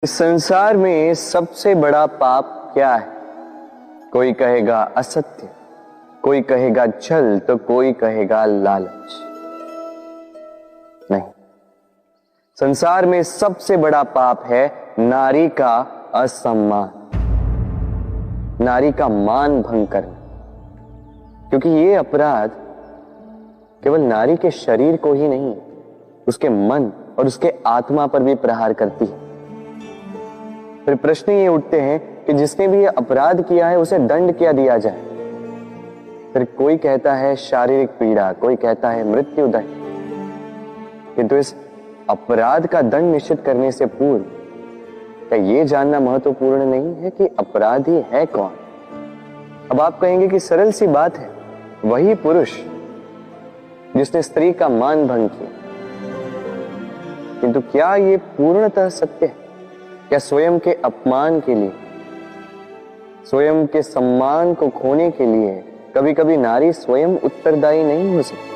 इस संसार में सबसे बड़ा पाप क्या है? कोई कहेगा असत्य, कोई कहेगा छल, तो कोई कहेगा लालच। नहीं, संसार में सबसे बड़ा पाप है नारी का असम्मान, नारी का मान भंग करना। क्योंकि ये अपराध केवल नारी के शरीर को ही नहीं, उसके मन और उसके आत्मा पर भी प्रहार करती है। फिर प्रश्न ये उठते हैं कि जिसने भी ये अपराध किया है उसे दंड क्या दिया जाए। फिर कोई कहता है शारीरिक पीड़ा, कोई कहता है मृत्यु दंड। किंतु इस अपराध का दंड निश्चित करने से पूर्व क्या ये जानना महत्वपूर्ण नहीं है कि अपराधी है कौन? अब आप कहेंगे कि सरल सी बात है, वही पुरुष जिसने स्त्री का मान भंग किया। किंतु क्या ये पूर्णतः सत्य है? क्या स्वयं के अपमान के लिए, स्वयं के सम्मान को खोने के लिए कभी कभी नारी स्वयं उत्तरदायी नहीं हो सकती?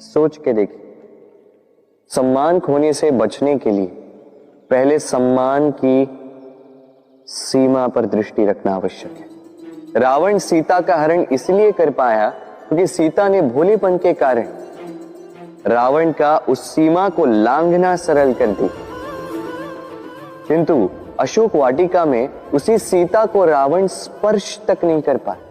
सोच के देखिए, सम्मान खोने से बचने के लिए पहले सम्मान की सीमा पर दृष्टि रखना आवश्यक है। रावण सीता का हरण इसलिए कर पाया क्योंकि सीता ने भोलेपन के कारण रावण का उस सीमा को लांघना सरल कर दी। किंतु अशोक वाटिका में उसी सीता को रावण स्पर्श तक नहीं कर पाया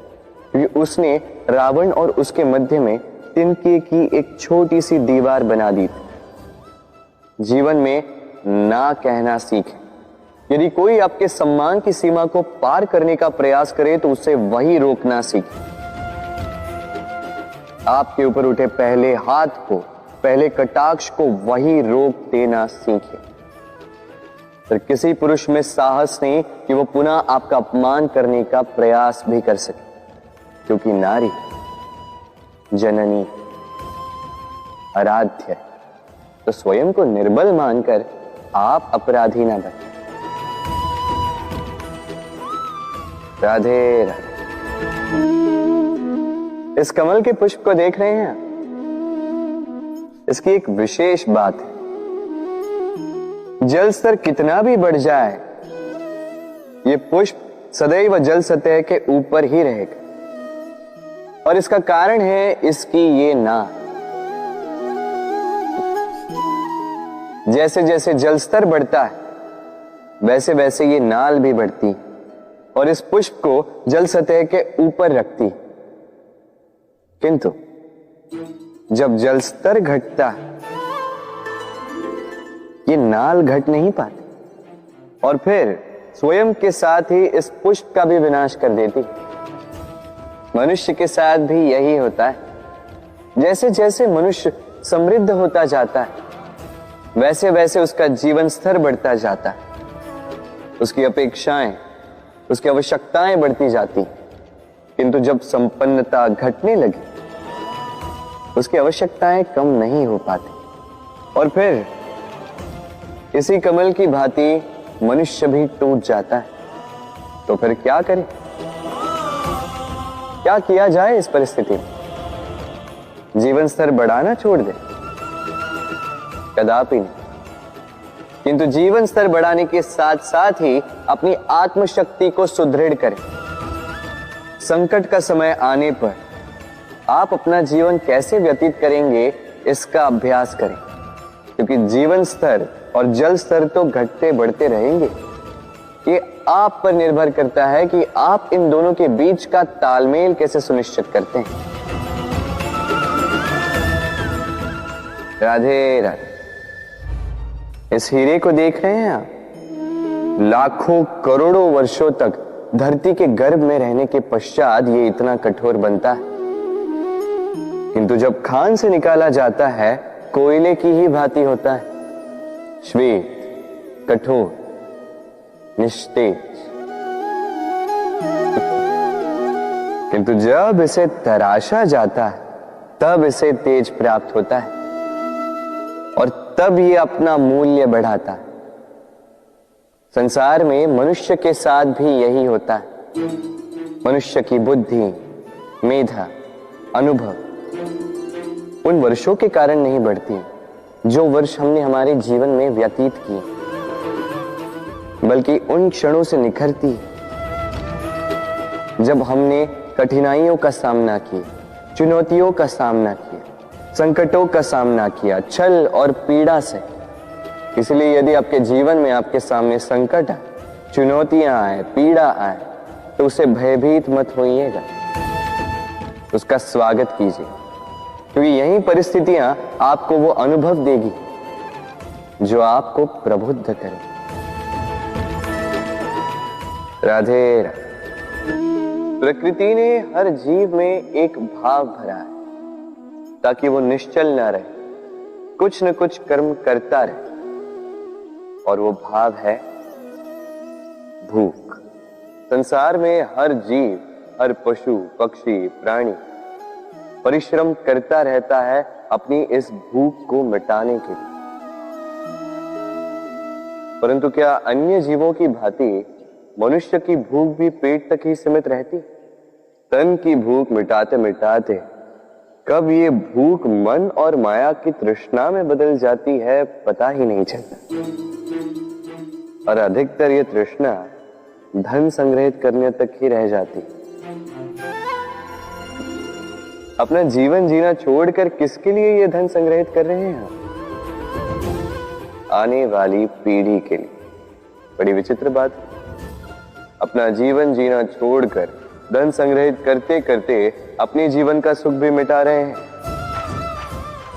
क्योंकि उसने रावण और उसके मध्य में तिनके की एक छोटी सी दीवार बना दी थी। जीवन में ना कहना सीखें। यदि कोई आपके सम्मान की सीमा को पार करने का प्रयास करे तो उसे वही रोकना सीखें। आपके ऊपर उठे पहले हाथ को, पहले कटाक्ष को वही रोक देना सीखें। फिर किसी पुरुष में साहस नहीं कि वो पुनः आपका अपमान करने का प्रयास भी कर सके, क्योंकि नारी जननी आराध्य है। तो स्वयं को निर्बल मानकर आप अपराधी ना बने। राधे राधे। इस कमल के पुष्प को देख रहे हैं? इसकी एक विशेष बात है, जल स्तर कितना भी बढ़ जाए ये पुष्प सदैव जल सतह के ऊपर ही रहेगा। और इसका कारण है इसकी ये नाल। जैसे जैसे जल स्तर बढ़ता है वैसे वैसे ये नाल भी बढ़ती और इस पुष्प को जल सतह के ऊपर रखती। किंतु जब जल स्तर घटता है ये नाल घट नहीं पाती और फिर स्वयं के साथ ही इस पुष्प का भी विनाश कर देती। मनुष्य के साथ भी यही होता है। जैसे जैसे मनुष्य समृद्ध होता जाता है वैसे वैसे उसका जीवन स्तर बढ़ता जाता है, उसकी अपेक्षाएं, उसकी आवश्यकताएं बढ़ती जाती। किंतु जब संपन्नता घटने लगी उसकी आवश्यकताएं कम नहीं हो पाती और फिर इसी कमल की भांति मनुष्य भी टूट जाता है। तो फिर क्या करें? क्या किया जाए इस परिस्थिति में? जीवन स्तर बढ़ाना छोड़ दे? कदापि नहीं। किंतु जीवन स्तर बढ़ाने के साथ साथ ही अपनी आत्मशक्ति को सुदृढ़ करें। संकट का समय आने पर आप अपना जीवन कैसे व्यतीत करेंगे इसका अभ्यास करें, क्योंकि जीवन स्तर और जल स्तर तो घटते बढ़ते रहेंगे। ये आप पर निर्भर करता है कि आप इन दोनों के बीच का तालमेल कैसे सुनिश्चित करते हैं। राधे राधे। इस हीरे को देख रहे हैं आप? लाखों करोड़ों वर्षों तक धरती के गर्भ में रहने के पश्चात ये इतना कठोर बनता है। किंतु जब खान से निकाला जाता है कोयले की ही भांति होता है, श्वेत, कठोर, निस्तेज। किंतु जब इसे तराशा जाता है तब इसे तेज प्राप्त होता है और तब ये अपना मूल्य बढ़ाता है। संसार में मनुष्य के साथ भी यही होता है। मनुष्य की बुद्धि, मेधा, अनुभव उन वर्षों के कारण नहीं बढ़ती जो वर्ष हमने हमारे जीवन में व्यतीत किए, बल्कि उन क्षणों से निखरती है जब हमने कठिनाइयों का सामना किया, चुनौतियों का सामना किया, संकटों का सामना किया, छल और पीड़ा से। इसलिए यदि आपके जीवन में आपके सामने संकट आए, चुनौतियां आए, पीड़ा आए, तो उसे भयभीत मत होइएगा, उसका स्वागत कीजिए, क्योंकि यही परिस्थितियां आपको वो अनुभव देगी जो आपको प्रबुद्ध करे। राधे राधे। प्रकृति ने हर जीव में एक भाव भरा है ताकि वो निश्चल ना रहे, कुछ न कुछ कर्म करता रहे, और वो भाव है भूख। संसार में हर जीव, हर पशु, पक्षी, प्राणी परिश्रम करता रहता है अपनी इस भूख को मिटाने के लिए। परंतु क्या अन्य जीवों की भांति मनुष्य की भूख भी पेट तक ही सीमित रहती? तन की भूख मिटाते मिटाते कब ये भूख मन और माया की तृष्णा में बदल जाती है पता ही नहीं चलता। और अधिकतर ये तृष्णा धन संग्रहित करने तक ही रह जाती। अपना जीवन जीना छोड़कर किसके लिए ये धन संग्रहित कर रहे हैं? आने वाली पीढ़ी के लिए। बड़ी विचित्र बात है। अपना जीवन जीना छोड़कर धन संग्रहित करते करते अपने जीवन का सुख भी मिटा रहे हैं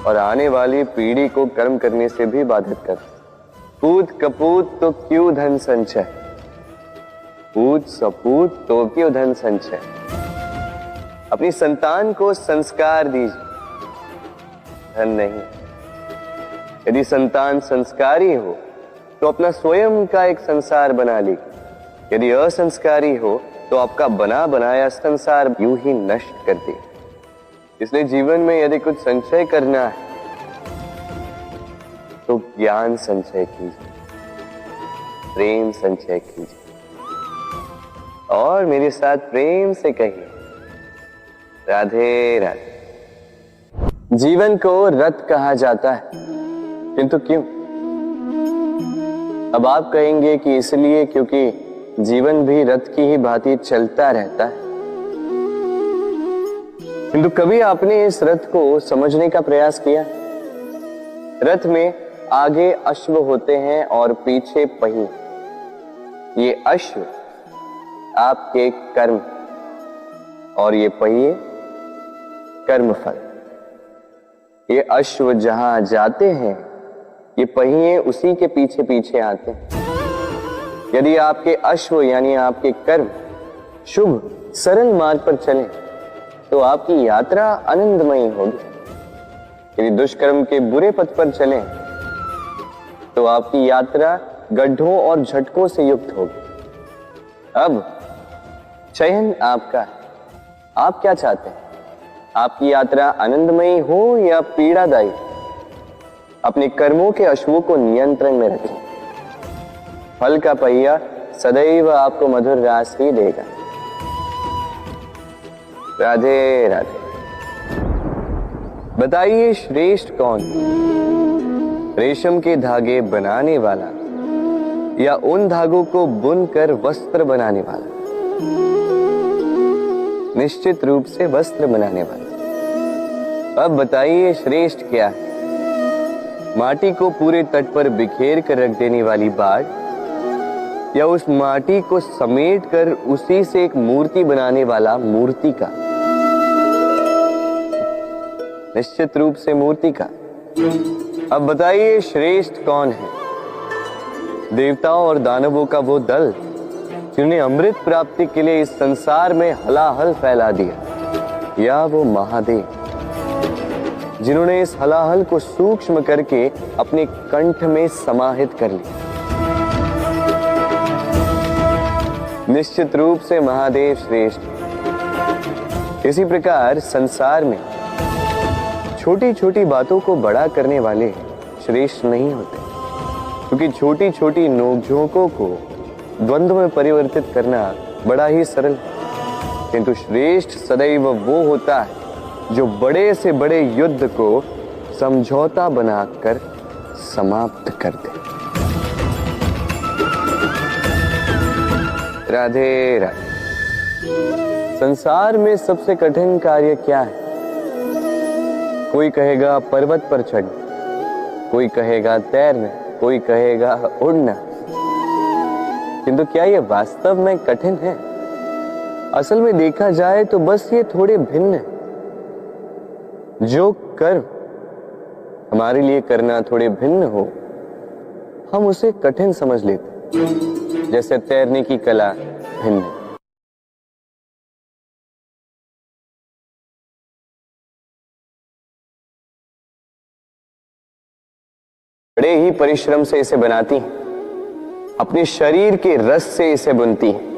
और आने वाली पीढ़ी को कर्म करने से भी बाधित कर। पूत कपूत तो क्यों धन संचय, पूत सपूत तो क्यों धन संचय। अपनी संतान को संस्कार दीजिए, धन नहीं। यदि संतान संस्कारी हो तो अपना स्वयं का एक संसार बना ली। यदि असंस्कारी हो तो आपका बना बनाया संसार यूं ही नष्ट कर दे। इसलिए जीवन में यदि कुछ संचय करना है तो ज्ञान संचय कीजिए, प्रेम संचय कीजिए, और मेरे साथ प्रेम से कहिए राधे राधे। जीवन को रथ कहा जाता है, किंतु क्यों? अब आप कहेंगे कि इसलिए क्योंकि जीवन भी रथ की ही भांति चलता रहता है। किंतु कभी आपने इस रथ को समझने का प्रयास किया? रथ में आगे अश्व होते हैं और पीछे पहिए। ये अश्व आपके कर्म और ये पहिए कर्मफल। ये अश्व जहां जाते हैं, ये पहिए उसी के पीछे पीछे आते हैं। यदि आपके अश्व यानी आपके कर्म शुभ सरल मार्ग पर चलें तो आपकी यात्रा आनंदमयी होगी। यदि दुष्कर्म के बुरे पथ पर चलें तो आपकी यात्रा गड्ढों और झटकों से युक्त होगी। अब चयन आपका है, आप क्या चाहते हैं? आपकी यात्रा आनंदमयी हो या पीड़ादायी? अपने कर्मों के अश्वों को नियंत्रण में रखें। फल का पहिया सदैव आपको मधुर रास ही देगा। राधे राधे। बताइए श्रेष्ठ कौन? रेशम के धागे बनाने वाला या उन धागों को बुनकर वस्त्र बनाने वाला? निश्चित रूप से वस्त्र बनाने वाला। अब बताइए श्रेष्ठ क्या है? माटी को पूरे तट पर बिखेर कर रख देने वाली बाढ़ या उस माटी को समेट कर उसी से एक मूर्ति बनाने वाला मूर्ति का? निश्चित रूप से मूर्ति का। अब बताइए श्रेष्ठ कौन है? देवताओं और दानवों का वो दल जिन्हें अमृत प्राप्ति के लिए इस संसार में हलाहल फैला दिया, या वो महादेव जिन्होंने इस हलाहल को सूक्ष्म करके अपने कंठ में समाहित कर लिया? निश्चित रूप से महादेव श्रेष्ठ। इसी प्रकार संसार में छोटी छोटी बातों को बड़ा करने वाले श्रेष्ठ नहीं होते, क्योंकि छोटी छोटी नोकझोंकों को द्वंद्व में परिवर्तित करना बड़ा ही सरल है। किंतु श्रेष्ठ सदैव वो होता है जो बड़े से बड़े युद्ध को समझौता बनाकर समाप्त कर दे। राधे राधे। संसार में सबसे कठिन कार्य क्या है? कोई कहेगा पर्वत पर चढ़ना, कोई कहेगा तैरना, कोई कहेगा उड़ना। किंतु क्या ये वास्तव में कठिन है? असल में देखा जाए तो बस ये थोड़े भिन्न है। जो कर्म हमारे लिए करना थोड़े भिन्न हो, हम उसे कठिन समझ लेते। जैसे तैरने की कला भिन्न है। बड़े ही परिश्रम से इसे बनाती हैं, अपने शरीर के रस से इसे बुनती हैं।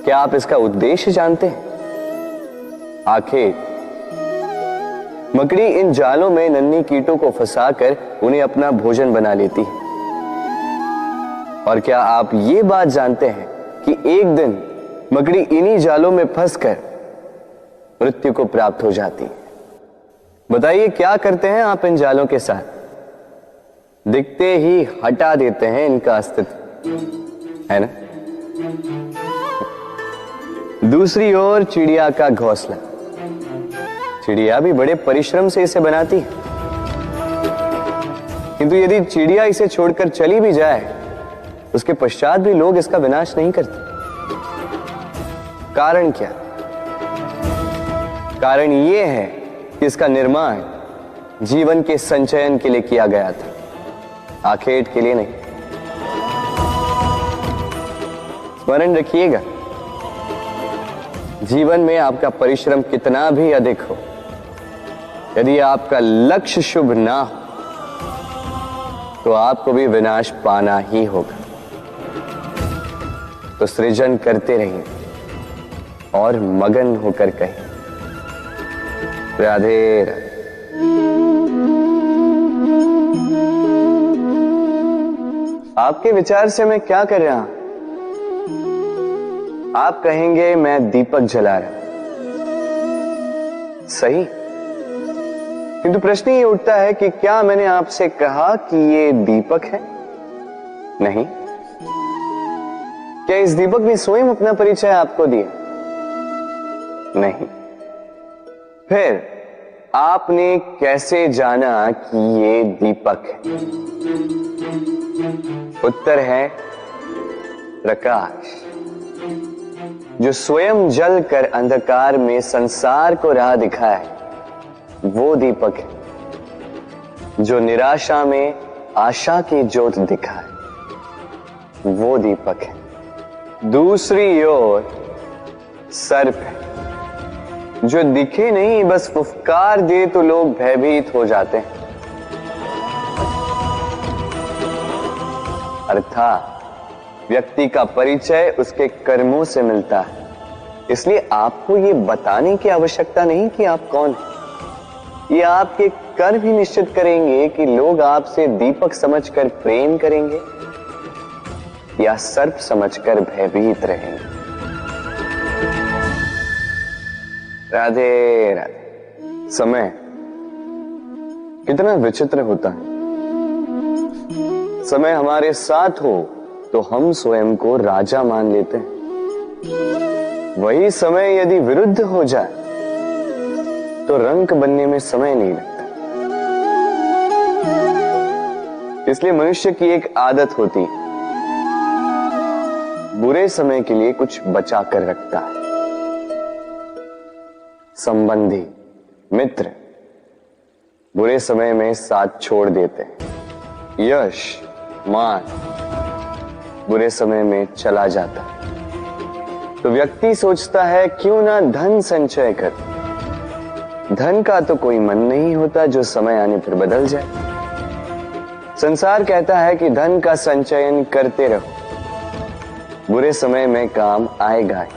क्या आप इसका उद्देश्य जानते हैं? आखिर मकड़ी इन जालों में नन्ही कीटों को फंसाकर उन्हें अपना भोजन बना लेती है। और क्या आप ये बात जानते हैं कि एक दिन मकड़ी इन्हीं जालों में फंसकर मृत्यु को प्राप्त हो जाती है? बताइए क्या करते हैं आप इन जालों के साथ? दिखते ही हटा देते हैं इनका अस्तित्व, है ना? दूसरी ओर चिड़िया का घोंसला। चिड़िया भी बड़े परिश्रम से इसे बनाती है, किंतु यदि चिड़िया इसे छोड़कर चली भी जाए, उसके पश्चात भी लोग इसका विनाश नहीं करते। कारण क्या? कारण यह है कि इसका निर्माण जीवन के संचयन के लिए किया गया था, आखेट के लिए नहीं। स्मरण रखिएगा, जीवन में आपका परिश्रम कितना भी अधिक हो, यदि आपका लक्ष्य शुभ ना हो तो आपको भी विनाश पाना ही होगा। तो सृजन करते रहिए और मगन होकर कहिए राधे राधे। आपके विचार से मैं क्या कर रहा हूं? आप कहेंगे मैं दीपक जला रहा। सही, किंतु प्रश्न ये उठता है कि क्या मैंने आपसे कहा कि ये दीपक है? नहीं। क्या इस दीपक ने स्वयं अपना परिचय आपको दिया? नहीं। फिर आपने कैसे जाना कि ये दीपक है? उत्तर है प्रकाश, जो स्वयं जलकर अंधकार में संसार को राह दिखाए, वो दीपक है। जो निराशा में आशा की ज्योत दिखाए, वो दीपक है। दूसरी ओर सर्प है, जो दिखे नहीं, बस फुफकार दे तो लोग भयभीत हो जाते हैं। अर्थात व्यक्ति का परिचय उसके कर्मों से मिलता है। इसलिए आपको ये बताने की आवश्यकता नहीं कि आप कौन हैं। ये आपके कर्म ही निश्चित करेंगे कि लोग आपसे दीपक समझकर प्रेम करेंगे या सर्प समझकर भयभीत रहेंगे। राधे राधे। समय कितना विचित्र होता है। समय हमारे साथ हो तो हम स्वयं को राजा मान लेते हैं। वही समय यदि विरुद्ध हो जाए तो रंक बनने में समय नहीं लगता। इसलिए मनुष्य की एक आदत होती, बुरे समय के लिए कुछ बचा कर रखता है। संबंधी, मित्र बुरे समय में साथ छोड़ देते हैं। यश, मान बुरे समय में चला जाता है। तो व्यक्ति सोचता है क्यों ना धन संचय कर। धन का तो कोई मन नहीं होता जो समय आने पर बदल जाए। संसार कहता है कि धन का संचयन करते रहो, बुरे समय में काम आएगा ही।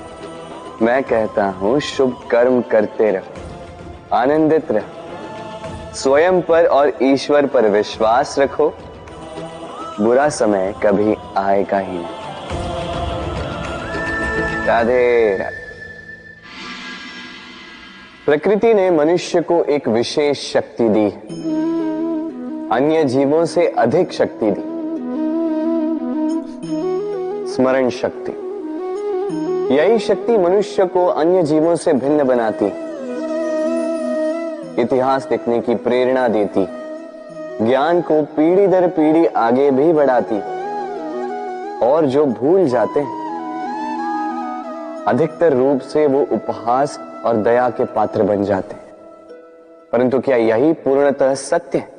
मैं कहता हूं शुभ कर्म करते रहो, आनंदित रहो, स्वयं पर और ईश्वर पर विश्वास रखो, बुरा समय कभी आएगा ही नहीं। राधे राधे। प्रकृति ने मनुष्य को एक विशेष शक्ति दी है, अन्य जीवों से अधिक शक्ति दी, स्मरण शक्ति। यही शक्ति मनुष्य को अन्य जीवों से भिन्न बनाती, इतिहास लिखने की प्रेरणा देती, ज्ञान को पीढ़ी दर पीढ़ी आगे भी बढ़ाती। और जो भूल जाते हैं, अधिकतर रूप से वो उपहास और दया के पात्र बन जाते हैं। परंतु क्या यही पूर्णतः सत्य है?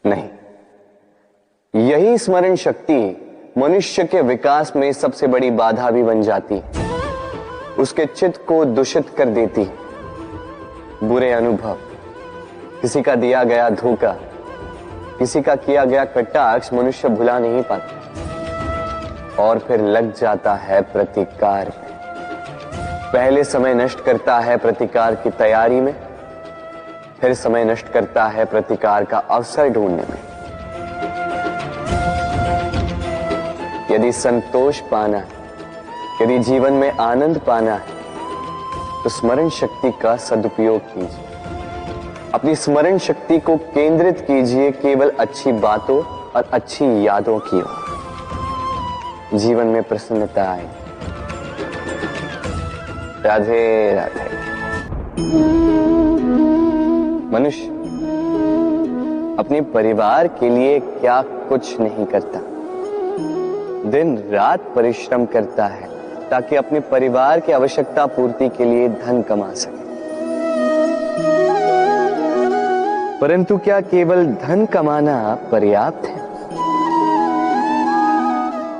नहीं। यही स्मरण शक्ति मनुष्य के विकास में सबसे बड़ी बाधा भी बन जाती है, उसके चित्त को दूषित कर देती है। बुरे अनुभव, किसी का दिया गया धोखा, किसी का किया गया कटाक्ष मनुष्य भुला नहीं पाता और फिर लग जाता है प्रतिकार में। पहले समय नष्ट करता है प्रतिकार की तैयारी में, फिर समय नष्ट करता है प्रतिकार का अवसर ढूंढने में। यदि संतोष पाना है, यदि जीवन में आनंद पाना है, तो स्मरण शक्ति का सदुपयोग कीजिए। अपनी स्मरण शक्ति को केंद्रित कीजिए केवल अच्छी बातों और अच्छी यादों की ओर। जीवन में प्रसन्नता आए। राधे राधे। मनुष्य अपने परिवार के लिए क्या कुछ नहीं करता, दिन रात परिश्रम करता है ताकि अपने परिवार की आवश्यकता पूर्ति के लिए धन कमा सके। परंतु क्या केवल धन कमाना पर्याप्त है?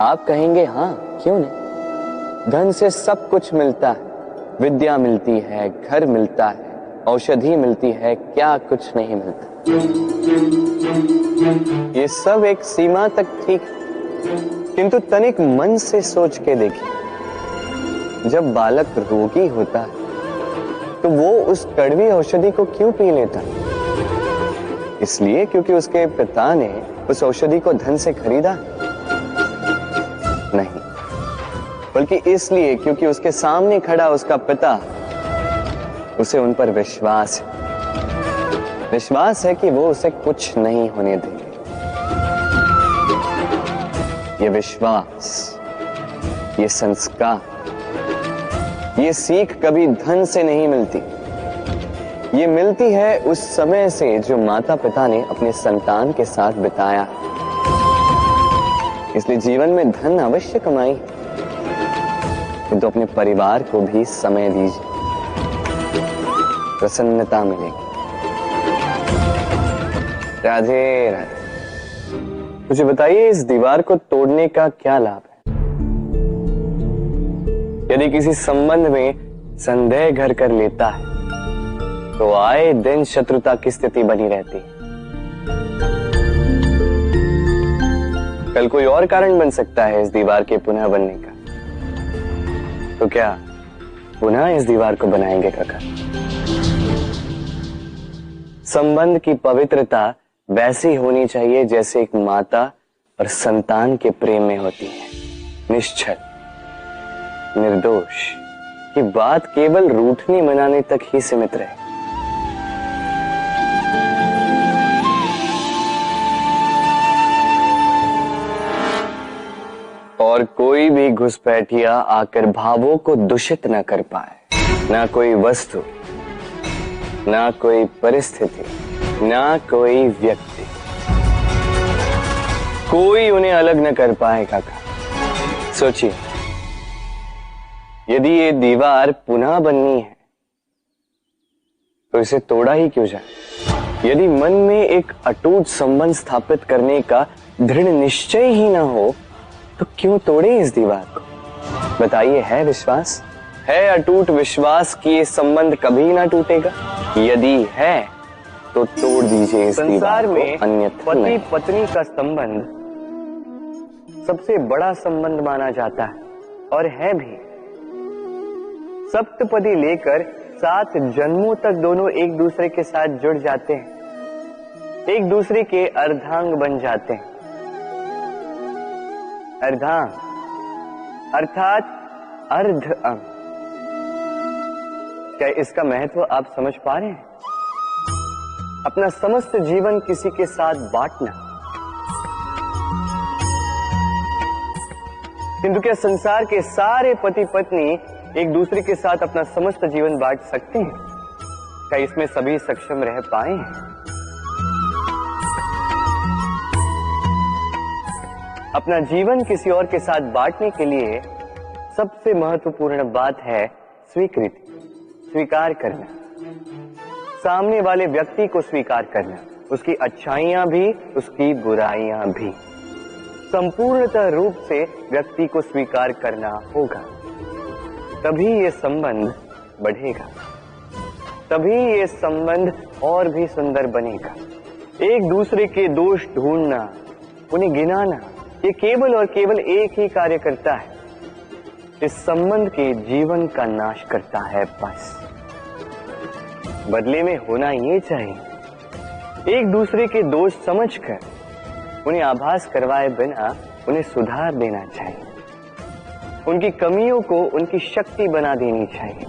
आप कहेंगे हाँ, क्यों नहीं। धन से सब कुछ मिलता है, विद्या मिलती है, घर मिलता है, औषधि मिलती है, क्या कुछ नहीं मिलता। ये सब एक सीमा तक ठीक, किंतु तनिक मन से सोच के देखिए, जब बालक रोगी होता है तो वो उस कड़वी औषधि को क्यों पी लेता? इसलिए क्योंकि उसके पिता ने उस औषधि को धन से खरीदा? नहीं, बल्कि इसलिए क्योंकि उसके सामने खड़ा उसका पिता, उसे उन पर विश्वास है। विश्वास है कि वो उसे कुछ नहीं होने देंगे। ये विश्वास, ये संस्कार, ये सीख कभी धन से नहीं मिलती। ये मिलती है उस समय से जो माता पिता ने अपने संतान के साथ बिताया। इसलिए जीवन में धन अवश्य कमाई, किंतु अपने परिवार को भी समय दीजिए, प्रसन्नता मिलेगी। राधे राधे। मुझे बताइए, इस दीवार को तोड़ने का क्या लाभ है? यदि किसी संबंध में संदेह घर कर लेता है तो आए दिन शत्रुता की स्थिति बनी रहती है। कल कोई और कारण बन सकता है इस दीवार के पुनः बनने का। तो क्या पुनः इस दीवार को बनाएंगे काका? संबंध की पवित्रता वैसी होनी चाहिए जैसे एक माता और संतान के प्रेम में होती है, निश्चल, निर्दोष, कि बात केवल रूठने मनाने तक ही सीमित रहे। और कोई भी घुसपैठिया आकर भावों को दूषित न कर पाए। ना कोई वस्तु, ना कोई परिस्थिति, ना कोई व्यक्ति, कोई उन्हें अलग न कर पाए काका। सोचिए, यदि ये दीवार पुनः बननी है तो इसे तोड़ा ही क्यों जाए? यदि मन में एक अटूट संबंध स्थापित करने का दृढ़ निश्चय ही ना हो तो क्यों तोड़े इस दीवार को? बताइए, है विश्वास, है अटूट विश्वास कि ये संबंध कभी ना टूटेगा? यदि है तो तोड़ दीजिए इस दीवार को, अन्यथा पति पत्नी का संबंध सबसे बड़ा संबंध माना जाता है और है भी। सप्तपदी लेकर 7 जन्मों तक दोनों एक दूसरे के साथ जुड़ जाते हैं, एक दूसरे के अर्धांग बन जाते हैं। अर्धांग अर्थात अर्ध अंग। क्या इसका महत्व आप समझ पा रहे हैं? अपना समस्त जीवन किसी के साथ बांटना। किंतु क्या संसार के सारे पति पत्नी एक दूसरे के साथ अपना समस्त जीवन बांट सकते हैं? क्या इसमें सभी सक्षम रह पाए हैं? अपना जीवन किसी और के साथ बांटने के लिए सबसे महत्वपूर्ण बात है स्वीकृति, स्वीकार करना। सामने वाले व्यक्ति को स्वीकार करना, उसकी अच्छाइयां भी, उसकी बुराइयां भी। संपूर्णतः रूप से व्यक्ति को स्वीकार करना होगा, तभी ये संबंध बढ़ेगा, तभी ये संबंध और भी सुंदर बनेगा। एक दूसरे के दोष ढूंढना, उन्हें गिनाना, ये केवल और केवल एक ही कार्य करता है, इस संबंध के जीवन का नाश करता है। बस बदले में होना ये चाहिए, एक दूसरे के दोष समझकर उन्हें आभास करवाए बिना उन्हें सुधार देना चाहिए, उनकी कमियों को उनकी शक्ति बना देनी चाहिए।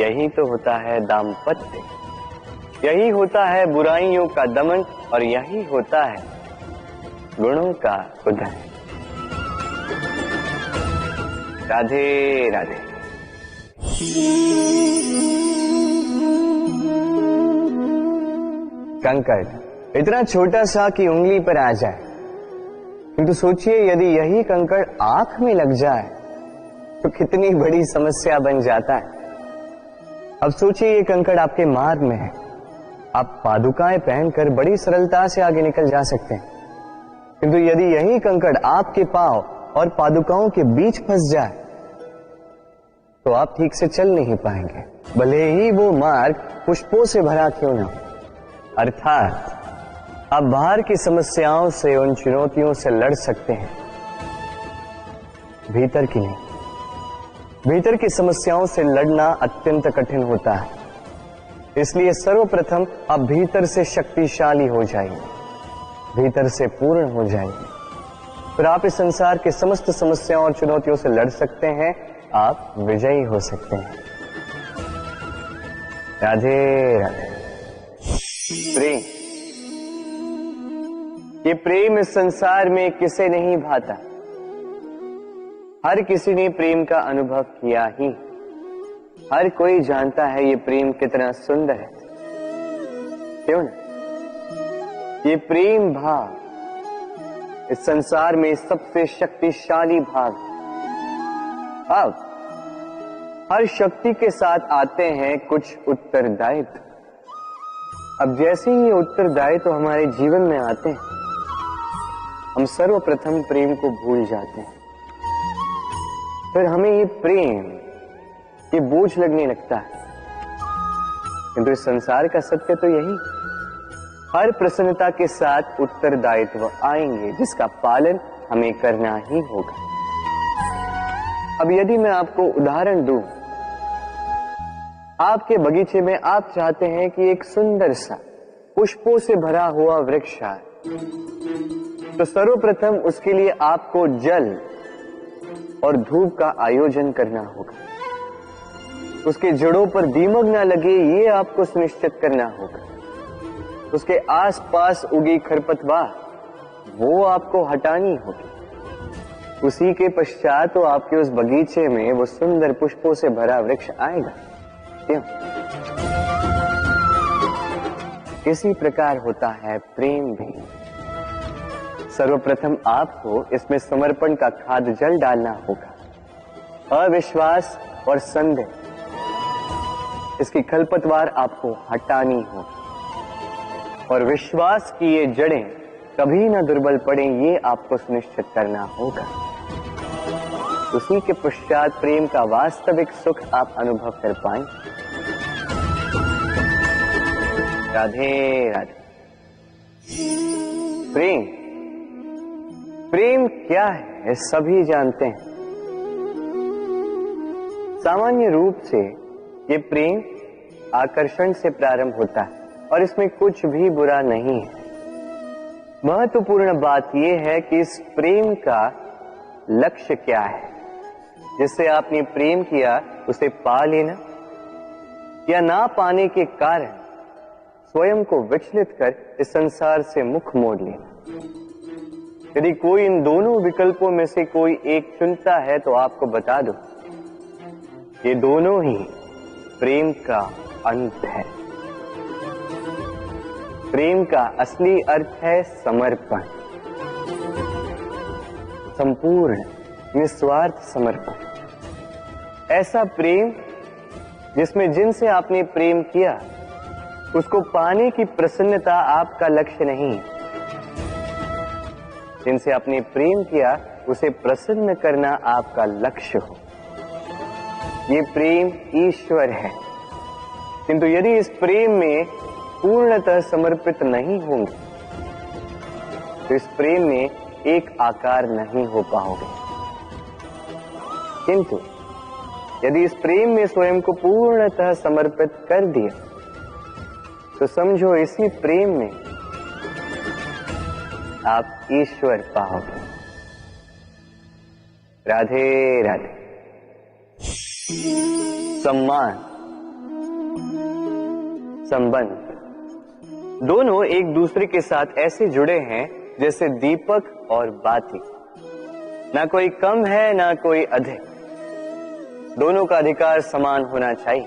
यही तो होता है दाम्पत्य, यही होता है बुराइयों का दमन, और यही होता है गुणों का उदय। राधे राधे। कंकड़ इतना छोटा सा कि उंगली पर आ जाए, किंतु सोचिए यदि यही कंकड़ आंख में लग जाए तो कितनी बड़ी समस्या बन जाता है। अब सोचिए ये कंकड़ आपके मार्ग में है, आप पादुकाएं पहनकर बड़ी सरलता से आगे निकल जा सकते हैं, किंतु यदि यही कंकड़ आपके पांव और पादुकाओं के बीच फंस जाए तो आप ठीक से चल नहीं पाएंगे, भले ही वो मार्ग पुष्पों से भरा क्यों ना हो। अर्थात आप बाहर की समस्याओं से, उन चुनौतियों से लड़ सकते हैं, भीतर की नहीं। भीतर की समस्याओं से लड़ना अत्यंत कठिन होता है, इसलिए सर्वप्रथम आप भीतर से शक्तिशाली हो जाइए, भीतर से पूर्ण हो जाइए, फिर आप इस संसार के समस्त समस्याओं और चुनौतियों से लड़ सकते हैं, आप विजयी हो सकते हैं। राधे राधे। प्रेम, ये प्रेम इस संसार में किसे नहीं भाता, हर किसी ने प्रेम का अनुभव किया ही, हर कोई जानता है ये प्रेम कितना सुंदर है, क्यों ना? ये प्रेम भाव इस संसार में सबसे शक्तिशाली भाव। अब हर शक्ति के साथ आते हैं कुछ उत्तरदायित्व। अब जैसे ही ये उत्तरदायित्व तो हमारे जीवन में आते हैं, हम सर्वप्रथम प्रेम को भूल जाते हैं, फिर हमें ये प्रेम, ये बोझ लगने लगता है। किंतु इस संसार का सत्य तो यही, हर प्रसन्नता के साथ उत्तरदायित्व आएंगे जिसका पालन हमें करना ही होगा। अब यदि मैं आपको उदाहरण दूं, आपके बगीचे में आप चाहते हैं कि एक सुंदर सा पुष्पों से भरा हुआ वृक्ष आए, तो सर्वप्रथम उसके लिए आपको जल और धूप का आयोजन करना होगा, उसके जड़ों पर दीमक ना लगे ये आपको सुनिश्चित करना होगा, उसके आसपास उगी खरपतवार वो आपको हटानी होगी, उसी के पश्चात तो आपके उस बगीचे में वो सुंदर पुष्पों से भरा वृक्ष आएगा। क्यों? इसी प्रकार होता है प्रेम भी। सर्वप्रथम आपको इसमें समर्पण का खाद जल डालना होगा, अविश्वास और संदेह, इसकी खरपतवार आपको हटानी होगी, और विश्वास की ये जड़ें कभी न दुर्बल पड़े ये आपको सुनिश्चित करना होगा। उसी के पश्चात प्रेम का वास्तविक सुख आप अनुभव कर पाएंगे। राधे राधे। प्रेम, प्रेम क्या है सभी जानते हैं। सामान्य रूप से ये प्रेम आकर्षण से प्रारंभ होता है और इसमें कुछ भी बुरा नहीं है। महत्वपूर्ण बात यह है कि इस प्रेम का लक्ष्य क्या है, जिससे आपने प्रेम किया उसे पा लेना, या ना पाने के कारण स्वयं को विचलित कर इस संसार से मुख मोड़ लेना। यदि कोई इन दोनों विकल्पों में से कोई एक चुनता है तो आपको बता दो, ये दोनों ही प्रेम का अंत है। प्रेम का असली अर्थ है समर्पण, संपूर्ण निस्वार्थ समर्पण। ऐसा प्रेम जिसमें जिनसे आपने प्रेम किया उसको पाने की प्रसन्नता आपका लक्ष्य नहीं है। जिनसे आपने प्रेम किया उसे प्रसन्न करना आपका लक्ष्य हो। ये प्रेम ईश्वर है, किंतु यदि इस प्रेम में पूर्णतः समर्पित नहीं होंगे तो इस प्रेम में एक आकार नहीं हो पाओगे। किंतु यदि इस प्रेम में स्वयं को पूर्णतः समर्पित कर दिया तो समझो इसी प्रेम में आप ईश्वर पाओगे। राधे राधे। सम्मान, संबंध दोनों एक दूसरे के साथ ऐसे जुड़े हैं जैसे दीपक और बाती। ना कोई कम है ना कोई अधिक, दोनों का अधिकार समान होना चाहिए,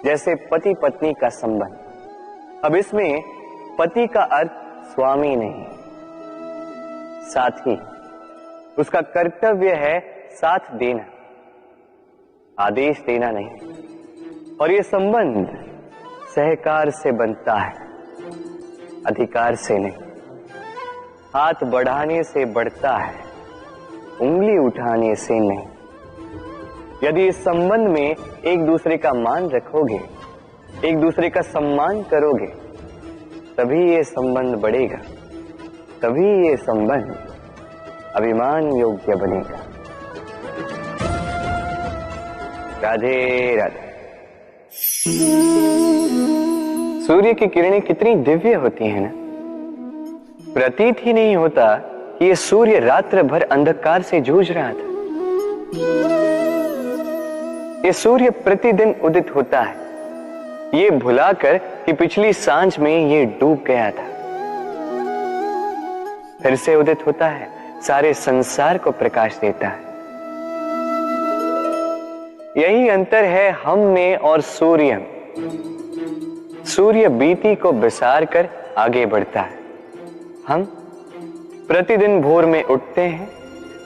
जैसे पति पत्नी का संबंध। अब इसमें पति का अर्थ स्वामी नहीं, साथी। उसका कर्तव्य है साथ देना, आदेश देना नहीं। और ये संबंध सहकार से बनता है, अधिकार से नहीं। हाथ बढ़ाने से बढ़ता है, उंगली उठाने से नहीं। यदि इस संबंध में एक दूसरे का मान रखोगे, एक दूसरे का सम्मान करोगे, तभी ये संबंध बढ़ेगा, तभी ये संबंध अभिमान योग्य बनेगा। राधे राधे। सूर्य की किरणें कितनी दिव्य होती हैं ना। प्रतीत ही नहीं होता कि ये सूर्य रात्र भर अंधकार से जूझ रहा था। ये सूर्य प्रतिदिन उदित होता है, ये भुलाकर कि पिछली सांझ में ये डूब गया था। फिर से उदित होता है, सारे संसार को प्रकाश देता है। यही अंतर है हम में और सूर्य में। सूर्य बीती को बिसार कर आगे बढ़ता है, हम प्रतिदिन भोर में उठते हैं,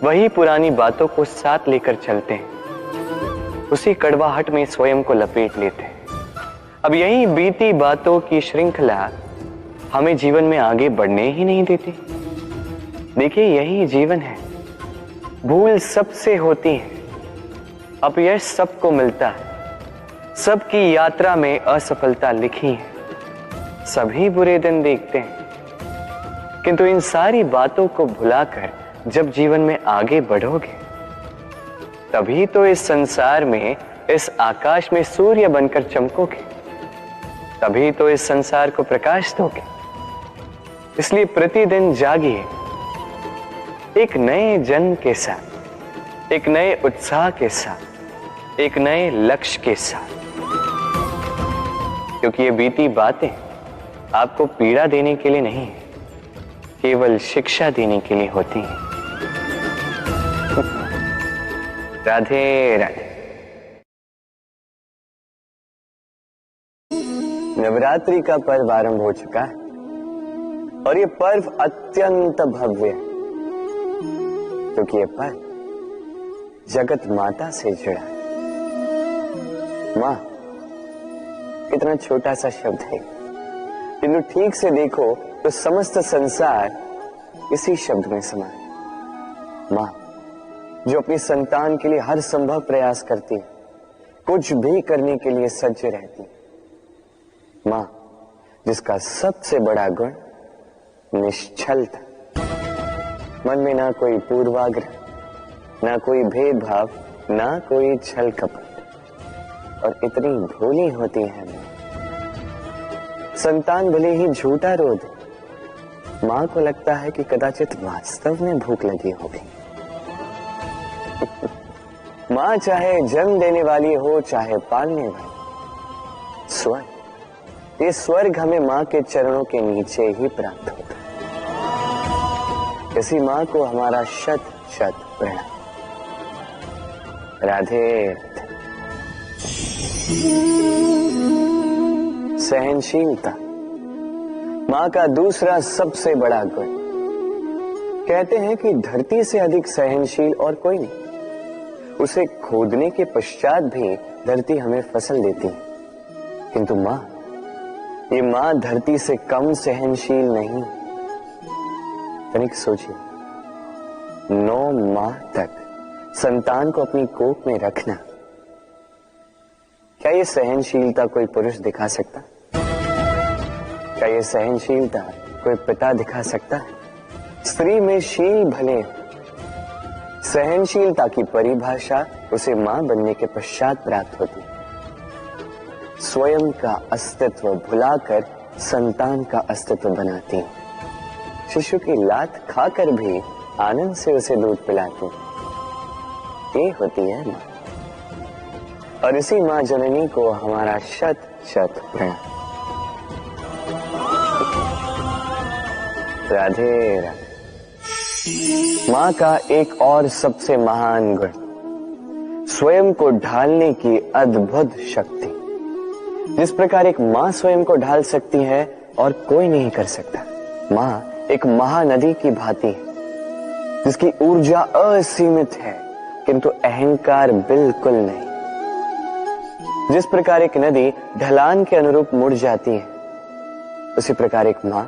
वही पुरानी बातों को साथ लेकर चलते हैं, उसी कड़वाहट में स्वयं को लपेट लेते हैं। अब यही बीती बातों की श्रृंखला हमें जीवन में आगे बढ़ने ही नहीं देती। देखिए, यही जीवन है। भूल सबसे होती है, अपयश सबको मिलता है, सबकी यात्रा में असफलता लिखी है, सभी बुरे दिन देखते हैं। किंतु इन सारी बातों को भुलाकर जब जीवन में आगे बढ़ोगे, तभी तो इस संसार में, इस आकाश में सूर्य बनकर चमकोगे, तभी तो इस संसार को प्रकाश दोगे। इसलिए प्रतिदिन जागिए, एक नए जन्म के साथ, एक नए उत्साह के साथ, एक नए लक्ष्य के साथ। क्योंकि ये बीती बातें आपको पीड़ा देने के लिए नहीं, केवल शिक्षा देने के लिए होती हैं। राधे राधे। नवरात्रि का पर्व आरंभ हो चुका है और ये पर्व अत्यंत भव्य है, क्योंकि ये पर्व जगत माता से जुड़ा है। मां कितना छोटा सा शब्द है, किंतु ठीक से देखो तो समस्त संसार इसी शब्द में समा है। मां जो अपनी संतान के लिए हर संभव प्रयास करती है, कुछ भी करने के लिए सज्ज रहती है। मां जिसका सबसे बड़ा गुण निश्चलता, मन में ना कोई पूर्वाग्रह, ना कोई भेदभाव, ना कोई छल कपट, और इतनी भोली होती है मां। संतान भले ही झूठा रो दे, मां को लगता है कि कदाचित वास्तव में भूख लगी होगी। मां चाहे जन्म देने वाली हो, चाहे पालने वाली, स्वयं ये स्वर्ग हमें माँ के चरणों के नीचे ही प्राप्त होता है। इसी माँ को हमारा शत शत प्रणाम। राधे राधे। सहनशीलता माँ का दूसरा सबसे बड़ा गुण। कहते हैं कि धरती से अधिक सहनशील और कोई नहीं। उसे खोदने के पश्चात भी धरती हमें फसल देती है, किंतु माँ, ये माँ धरती से कम सहनशील नहीं। तनिक सोचिए, 9 माह तक संतान को अपनी कोख में रखना, क्या ये सहनशीलता कोई पुरुष दिखा सकता? क्या ये सहनशीलता कोई पिता दिखा सकता है? स्त्री में शील भले, सहनशीलता की परिभाषा उसे मां बनने के पश्चात प्राप्त होती है। स्वयं का अस्तित्व भुलाकर संतान का अस्तित्व बनाती है। शिशु की लात खाकर भी आनंद से उसे दूध पिलाती है। ये होती है मां। और इसी मां जननी को हमारा शत शत प्रणाम। राधे राधे। मां का एक और सबसे महान गुण, स्वयं को ढालने की अद्भुत शक्ति। जिस प्रकार एक मां स्वयं को ढाल सकती है और कोई नहीं कर सकता। मां एक महानदी की भांति है, जिसकी ऊर्जा असीमित है किंतु अहंकार बिल्कुल नहीं। जिस प्रकार एक नदी ढलान के अनुरूप मुड़ जाती है, उसी प्रकार एक मां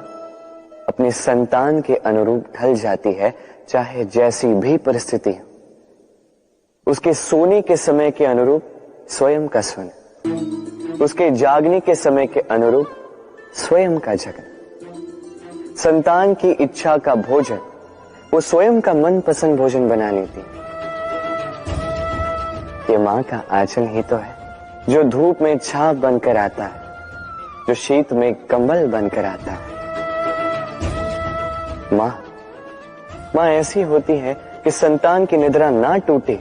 अपने संतान के अनुरूप ढल जाती है, चाहे जैसी भी परिस्थिति हो। उसके सोने के समय के अनुरूप स्वयं का सोना, उसके जागने के समय के अनुरूप स्वयं का जगना, संतान की इच्छा का भोजन वो स्वयं का मनपसंद भोजन बना लेती। ये मां का आंचल ही तो है, जो धूप में छाप बनकर आता है, जो शीत में कंबल बनकर आता है। मां ऐसी होती है कि संतान की निद्रा ना टूटे,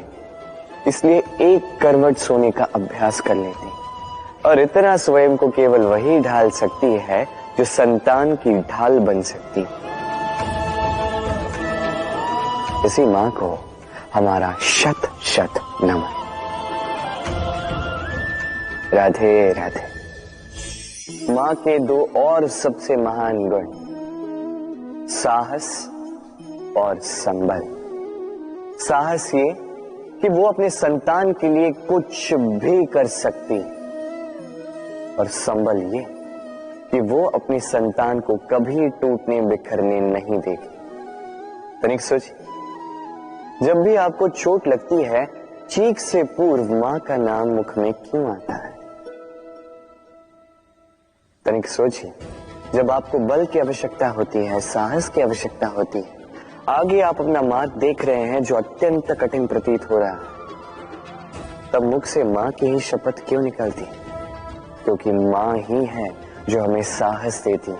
इसलिए एक करवट सोने का अभ्यास कर लेती, और इतना स्वयं को केवल वही ढाल सकती है जो संतान की ढाल बन सकती। इसी मां को हमारा शत शत नमन। राधे राधे। मां के 2 और सबसे महान गुण, साहस और संबल। साहस ये कि वो अपने संतान के लिए कुछ भी कर सकती है, और संबल ये कि वो अपनी संतान को कभी टूटने बिखरने नहीं देगी। तनिक सोचिए, जब भी आपको चोट लगती है, चीख से पूर्व मां का नाम मुख में क्यों आता है? तनिक सोचिए, जब आपको बल की आवश्यकता होती है, साहस की आवश्यकता होती है, आगे आप अपना मार्ग देख रहे हैं जो अत्यंत कठिन प्रतीत हो रहा है, तब मुख से मां की ही शपथ क्यों निकलती? क्योंकि मां ही है जो हमें साहस देती है,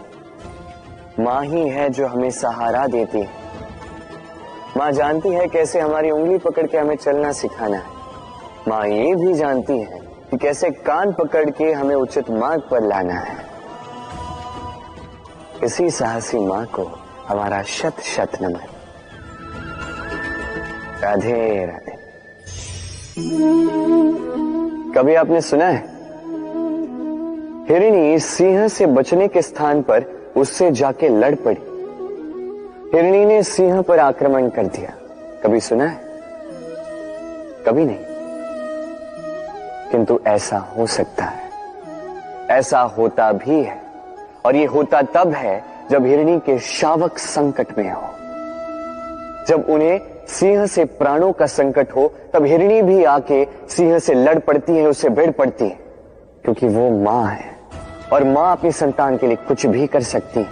मां ही है जो हमें सहारा देती है। मां जानती है कैसे हमारी उंगली पकड़ के हमें चलना सिखाना है। मां ये भी जानती है कि कैसे कान पकड़ के हमें उचित मार्ग पर लाना है। इसी साहसी मां को हमारा शत शत नमन। राधे राधे। कभी आपने सुना है, हिरणी सिंह से बचने के स्थान पर उससे जाके लड़ पड़ी। हिरणी ने सिंह पर आक्रमण कर दिया। कभी सुना है? कभी नहीं। किंतु ऐसा हो सकता है, ऐसा होता भी है, और ये होता तब है जब हिरणी के शावक संकट में हो। जब उन्हें सिंह से प्राणों का संकट हो, तब हिरणी भी आके सिंह से लड़ पड़ती है, उससे भिड़ पड़ती है, क्योंकि वो मां है और मां अपनी संतान के लिए कुछ भी कर सकती है।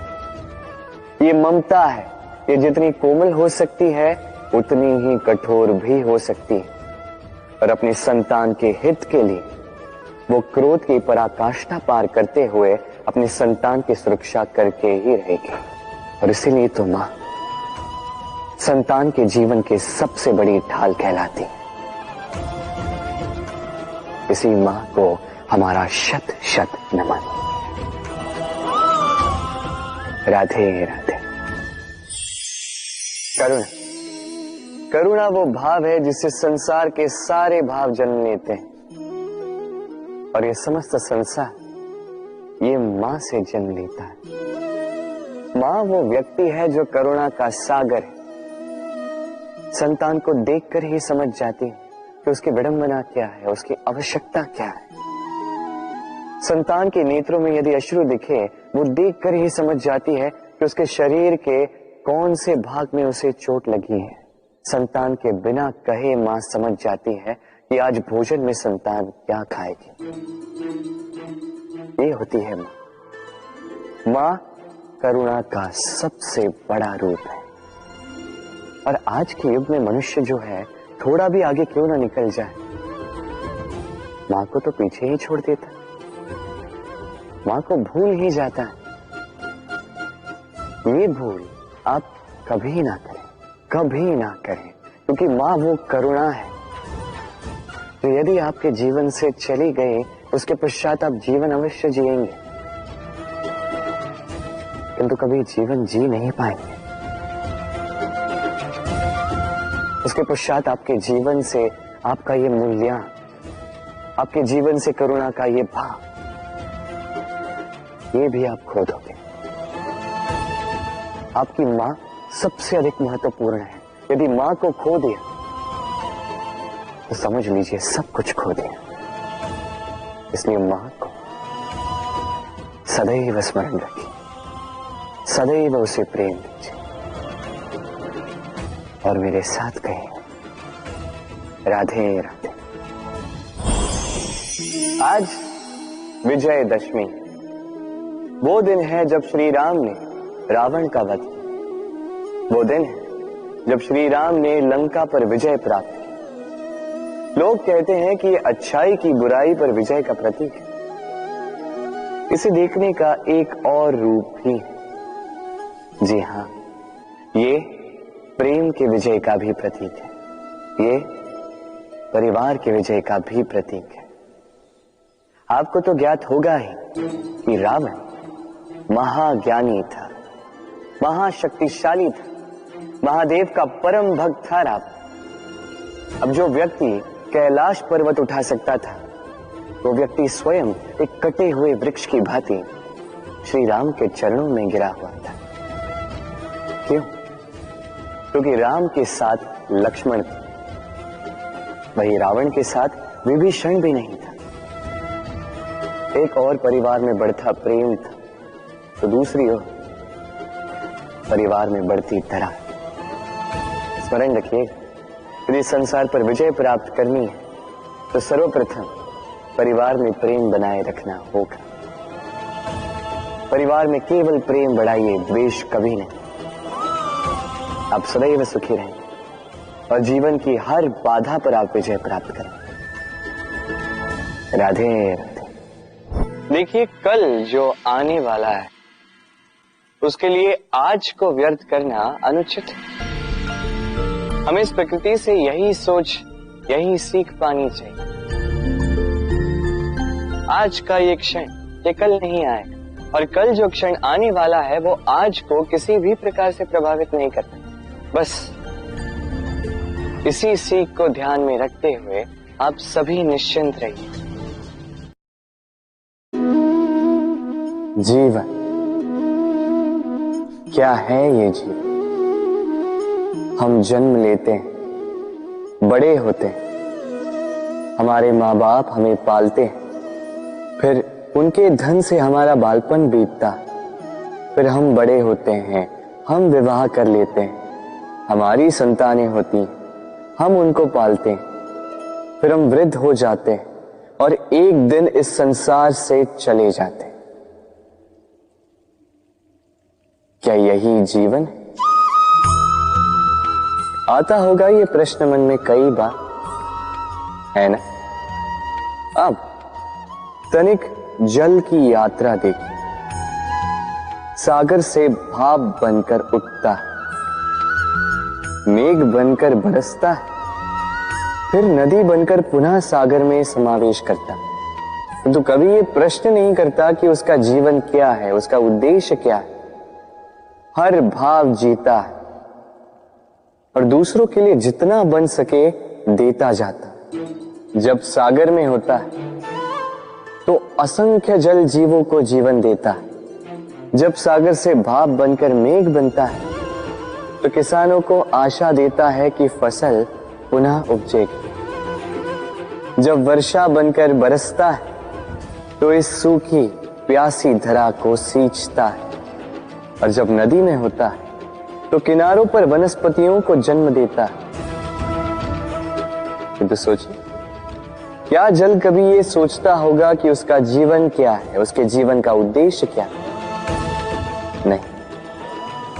ये ममता है, ये जितनी कोमल हो सकती है उतनी ही कठोर भी हो सकती है, और अपनी संतान के हित के लिए वो क्रोध की पराकाष्ठा पार करते हुए अपनी संतान की सुरक्षा करके ही रहेगी। और इसीलिए तो मां संतान के जीवन की सबसे बड़ी ढाल कहलाती है। इसी मां को हमारा शत शत नमन। राधे राधे। करुणा, करुणा वो भाव है जिससे संसार के सारे भाव जन्म लेते हैं, और ये समस्त संसार ये मां से जन्म लेता है। मां वो व्यक्ति है जो करुणा का सागर है। संतान को देखकर ही समझ जाती है कि उसकी विडंबना क्या है, उसकी आवश्यकता क्या है। संतान के नेत्रों में यदि अश्रु दिखे, वो देखकर ही समझ जाती है कि उसके शरीर के कौन से भाग में उसे चोट लगी है। संतान के बिना कहे मां समझ जाती है कि आज भोजन में संतान क्या खाएगी। ये होती है मां। मां करुणा का सबसे बड़ा रूप है। और आज के युग में मनुष्य जो है, थोड़ा भी आगे क्यों ना निकल जाए, मां को तो पीछे ही छोड़ देता, मां को भूल ही जाता है। ये भूल आप कभी ना करें, कभी ना करें, क्योंकि मां वो करुणा है जो यदि आपके जीवन से चली गई, उसके पश्चात आप जीवन अवश्य जिएंगे, किंतु कभी जीवन जी नहीं पाएंगे। उसके पश्चात आपके जीवन से आपका ये मूल्यांकन, आपके जीवन से करुणा का ये भाव, ये भी आप खो दोगे। आपकी मां सबसे अधिक महत्वपूर्ण है। यदि मां को खो दिया तो समझ लीजिए सब कुछ खो दिया। इसलिए मां को सदैव स्मरण रखिए, सदैव उसे प्रेम दीजिए, और मेरे साथ कहें राधे राधे। आज विजयदशमी, वो दिन है जब श्री राम ने रावण का वध किया। वो दिन है जब श्री राम ने लंका पर विजय प्राप्त की। लोग कहते हैं कि ये अच्छाई की बुराई पर विजय का प्रतीक है। इसे देखने का एक और रूप भी है। जी हां, ये प्रेम के विजय का भी प्रतीक है। ये परिवार के विजय का भी प्रतीक है। आपको तो ज्ञात होगा ही कि रावण महाज्ञानी था, महाशक्तिशाली था, महादेव का परम भक्त था रावण। अब जो व्यक्ति कैलाश पर्वत उठा सकता था, वो व्यक्ति स्वयं एक कटे हुए वृक्ष की भांति श्री राम के चरणों में गिरा हुआ था। क्यों? क्योंकि राम के साथ लक्ष्मण था, वही रावण के साथ विभीषण भी नहीं था। एक और परिवार में बढ़ता प्रेम था, तो दूसरी ओर परिवार में बढ़ती दरार। स्मरण रखिए, यदि संसार पर विजय प्राप्त करनी है तो सर्वप्रथम परिवार में प्रेम बनाए रखना होगा। परिवार में केवल प्रेम बढ़ाइए, द्वेष कभी नहीं। आप सदैव सुखी रहेंगे और जीवन की हर बाधा पर आप विजय प्राप्त करें। राधे राधे। देखिए, कल जो आने वाला है उसके लिए आज को व्यर्थ करना अनुचित है। हमें इस प्रकृति से यही सोच, यही सीख पानी चाहिए। आज का ये क्षण ये कल नहीं आएगा, और कल जो क्षण आने वाला है वो आज को किसी भी प्रकार से प्रभावित नहीं करता। बस इसी सीख को ध्यान में रखते हुए आप सभी निश्चिंत रहिए। जीवन क्या है? ये जीवन, हम जन्म लेते हैं, बड़े होते हैं, हमारे माँ बाप हमें पालते हैं, फिर उनके धन से हमारा बालपन बीतता, फिर हम बड़े होते हैं, हम विवाह कर लेते हैं, हमारी संतानें होती, हम उनको पालते हैं, फिर हम वृद्ध हो जाते हैं और एक दिन इस संसार से चले जाते हैं। क्या यही जीवन है? आता होगा ये प्रश्न मन में कई बार, है ना? अब तनिक जल की यात्रा देखिए। सागर से भाप बनकर उठता है, मेघ बनकर बरसता है, फिर नदी बनकर पुनः सागर में समावेश करता है। तो कभी ये प्रश्न नहीं करता कि उसका जीवन क्या है, उसका उद्देश्य क्या है। हर भाव जीता है और दूसरों के लिए जितना बन सके देता जाता। जब सागर में होता है तो असंख्य जल जीवों को जीवन देता है। जब सागर से भाप बनकर मेघ बनता है तो किसानों को आशा देता है कि फसल पुनः उपजेगी। जब वर्षा बनकर बरसता है तो इस सूखी प्यासी धरा को सींचता है। और जब नदी में होता है तो किनारों पर वनस्पतियों को जन्म देता है। तो सोचिए, क्या जल कभी ये सोचता होगा कि उसका जीवन क्या है, उसके जीवन का उद्देश्य क्या है? नहीं,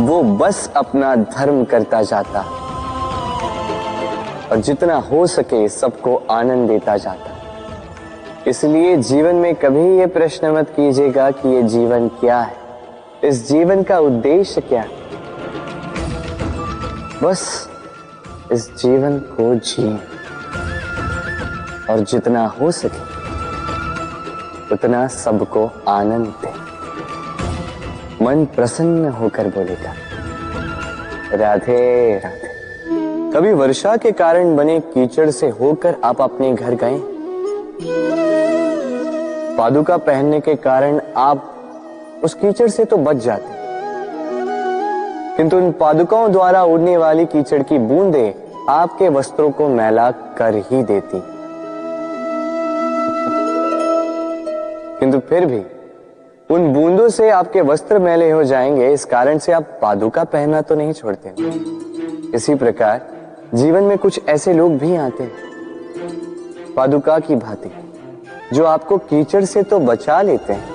वो बस अपना धर्म करता जाता और जितना हो सके सबको आनंद देता जाता। इसलिए जीवन में कभी ये प्रश्न मत कीजिएगा कि ये जीवन क्या है, इस जीवन का उद्देश्य क्या है। बस इस जीवन को जिए और जितना हो सके उतना सबको आनंद दे। मन प्रसन्न होकर बोलेगा राधे राधे। कभी वर्षा के कारण बने कीचड़ से होकर आप अपने घर गए? पादुका पहनने के कारण आप उस कीचड़ से तो बच जाते, किंतु उन पादुकाओं द्वारा उड़ने वाली कीचड़ की बूंदें आपके वस्त्रों को मैला कर ही देती। किंतु फिर भी उन बूंदों से आपके वस्त्र मैले हो जाएंगे, इस कारण से आप पादुका पहनना तो नहीं छोड़ते। इसी प्रकार जीवन में कुछ ऐसे लोग भी आते हैं पादुका की भांति, जो आपको कीचड़ से तो बचा लेते हैं,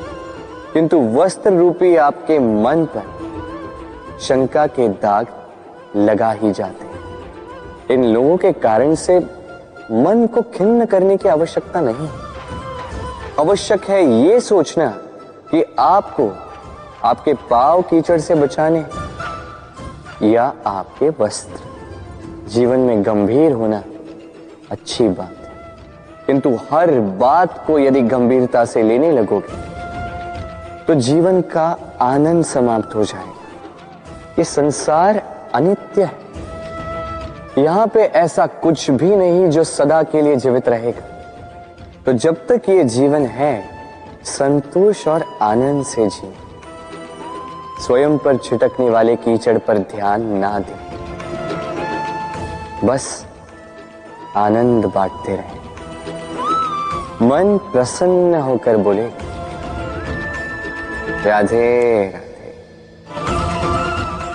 किंतु वस्त्र रूपी आपके मन पर शंका के दाग लगा ही जाते हैं। इन लोगों के कारण से मन को खिन्न करने की आवश्यकता नहीं है। आवश्यक है ये सोचना कि आपको आपके पांव कीचड़ से बचाने या आपके वस्त्र। जीवन में गंभीर होना अच्छी बात है, किंतु हर बात को यदि गंभीरता से लेने लगोगे तो जीवन का आनंद समाप्त हो जाएगा। ये संसार अनित्य है, यहां पे ऐसा कुछ भी नहीं जो सदा के लिए जीवित रहेगा। तो जब तक ये जीवन है, संतोष और आनंद से जिए। स्वयं पर छिटकने वाले कीचड़ पर ध्यान ना दें, बस आनंद बांटते रहें। मन प्रसन्न होकर बोले राधे राधे।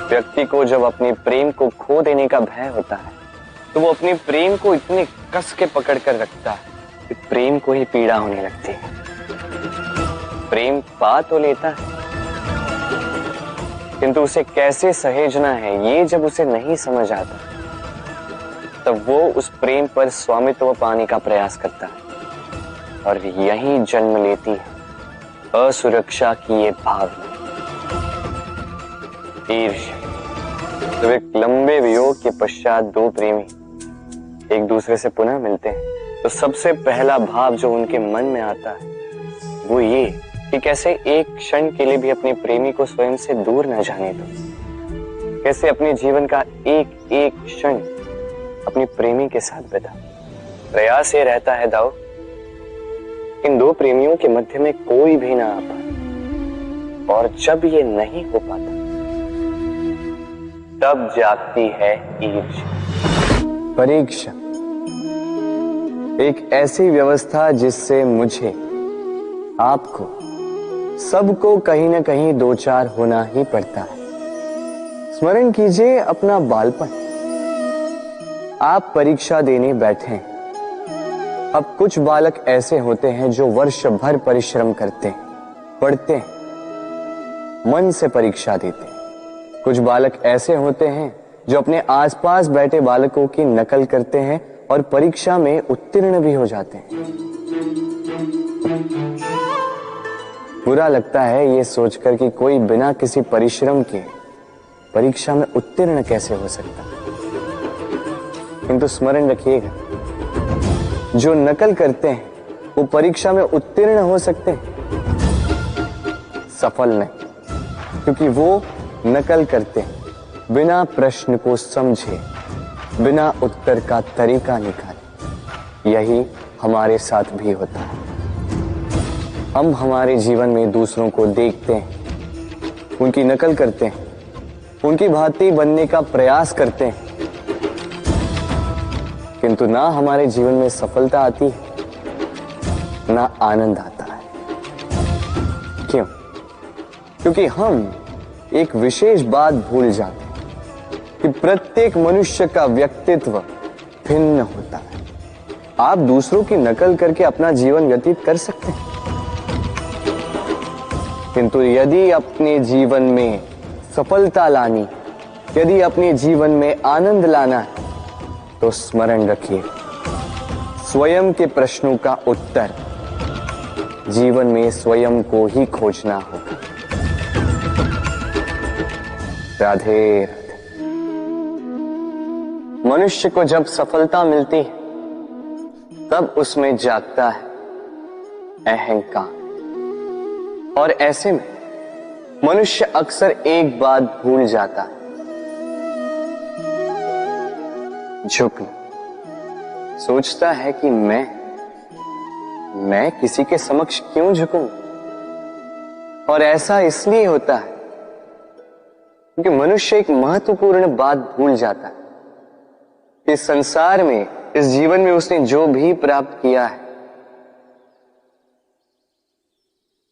व्यक्ति को जब अपने प्रेम को खो देने का भय होता है तो वो अपने प्रेम को इतने कस के पकड़ कर रखता है कि प्रेम को ही पीड़ा होने लगती है। प्रेम पा तो लेता है, किंतु उसे कैसे सहेजना है ये जब उसे नहीं समझ आता, तब वो उस प्रेम पर स्वामित्व पाने का प्रयास करता है और यहीं जन्म लेती है असुरक्षा की ये भावना, ईर्ष्या। तो एक लंबे वियोग के पश्चात दो प्रेमी एक दूसरे से पुनः मिलते हैं तो सबसे पहला भाव जो उनके मन में आता है वो ये कि कैसे एक क्षण के लिए भी अपने प्रेमी को स्वयं से दूर न जाने दो। कैसे अपने जीवन का एक एक क्षण अपने प्रेमी के साथ बिता। प्रयास ये रहता है दाऊ, इन दो प्रेमियों के मध्य में कोई भी ना आ पाए, और जब ये नहीं हो पाता तब जागती है ईर्ष्या। परीक्षा एक ऐसी व्यवस्था जिससे मुझे, आपको, सबको कहीं ना कहीं दो चार होना ही पड़ता है। स्मरण कीजिए अपना बालपन। आप परीक्षा देने बैठे हैं। अब कुछ बालक ऐसे होते हैं जो वर्ष भर परिश्रम करते हैं, पढ़ते हैं, मन से परीक्षा देते हैं। कुछ बालक ऐसे होते हैं जो अपने आसपास बैठे बालकों की नकल करते हैं और परीक्षा में उत्तीर्ण भी हो जाते हैं। बुरा लगता है ये सोचकर कि कोई बिना किसी परिश्रम के परीक्षा में उत्तीर्ण कैसे हो सकता है। किंतु स्मरण रखिएगा, जो नकल करते हैं वो परीक्षा में उत्तीर्ण हो सकते हैं, सफल नहीं, क्योंकि वो नकल करते हैं, बिना प्रश्न को समझे, बिना उत्तर का तरीका निकाले। यही हमारे साथ भी होता है। हम हमारे जीवन में दूसरों को देखते हैं, उनकी नकल करते हैं, उनकी भांति बनने का प्रयास करते हैं, किंतु ना हमारे जीवन में सफलता आती है, ना आनंद आता है। क्यों? क्योंकि हम एक विशेष बात भूल जाते हैं कि प्रत्येक मनुष्य का व्यक्तित्व भिन्न होता है। आप दूसरों की नकल करके अपना जीवन व्यतीत कर सकते हैं, किंतु यदि अपने जीवन में सफलता लानी, यदि अपने जीवन में आनंद लाना है, तो स्मरण रखिए, स्वयं के प्रश्नों का उत्तर जीवन में स्वयं को ही खोजना होगा। राधे राधे। मनुष्य को जब सफलता मिलती है तब उसमें जागता है अहंकार, और ऐसे में मनुष्य अक्सर एक बात भूल जाता है, झुकना। सोचता है कि मैं किसी के समक्ष क्यों झुकूं? और ऐसा इसलिए होता है क्योंकि मनुष्य एक महत्वपूर्ण बात भूल जाता है। इस संसार में, इस जीवन में उसने जो भी प्राप्त किया है,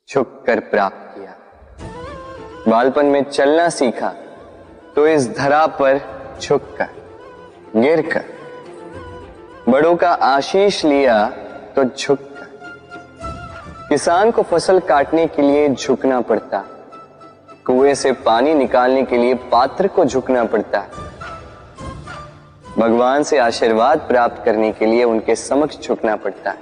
झुककर प्राप्त किया। बालपन में चलना सीखा तो इस धरा पर झुककर, गिरकर। बड़ों का आशीष लिया तो झुककर। किसान को फसल काटने के लिए झुकना पड़ता, कुएं से पानी निकालने के लिए पात्र को झुकना पड़ता है। भगवान से आशीर्वाद प्राप्त करने के लिए उनके समक्ष झुकना पड़ता है।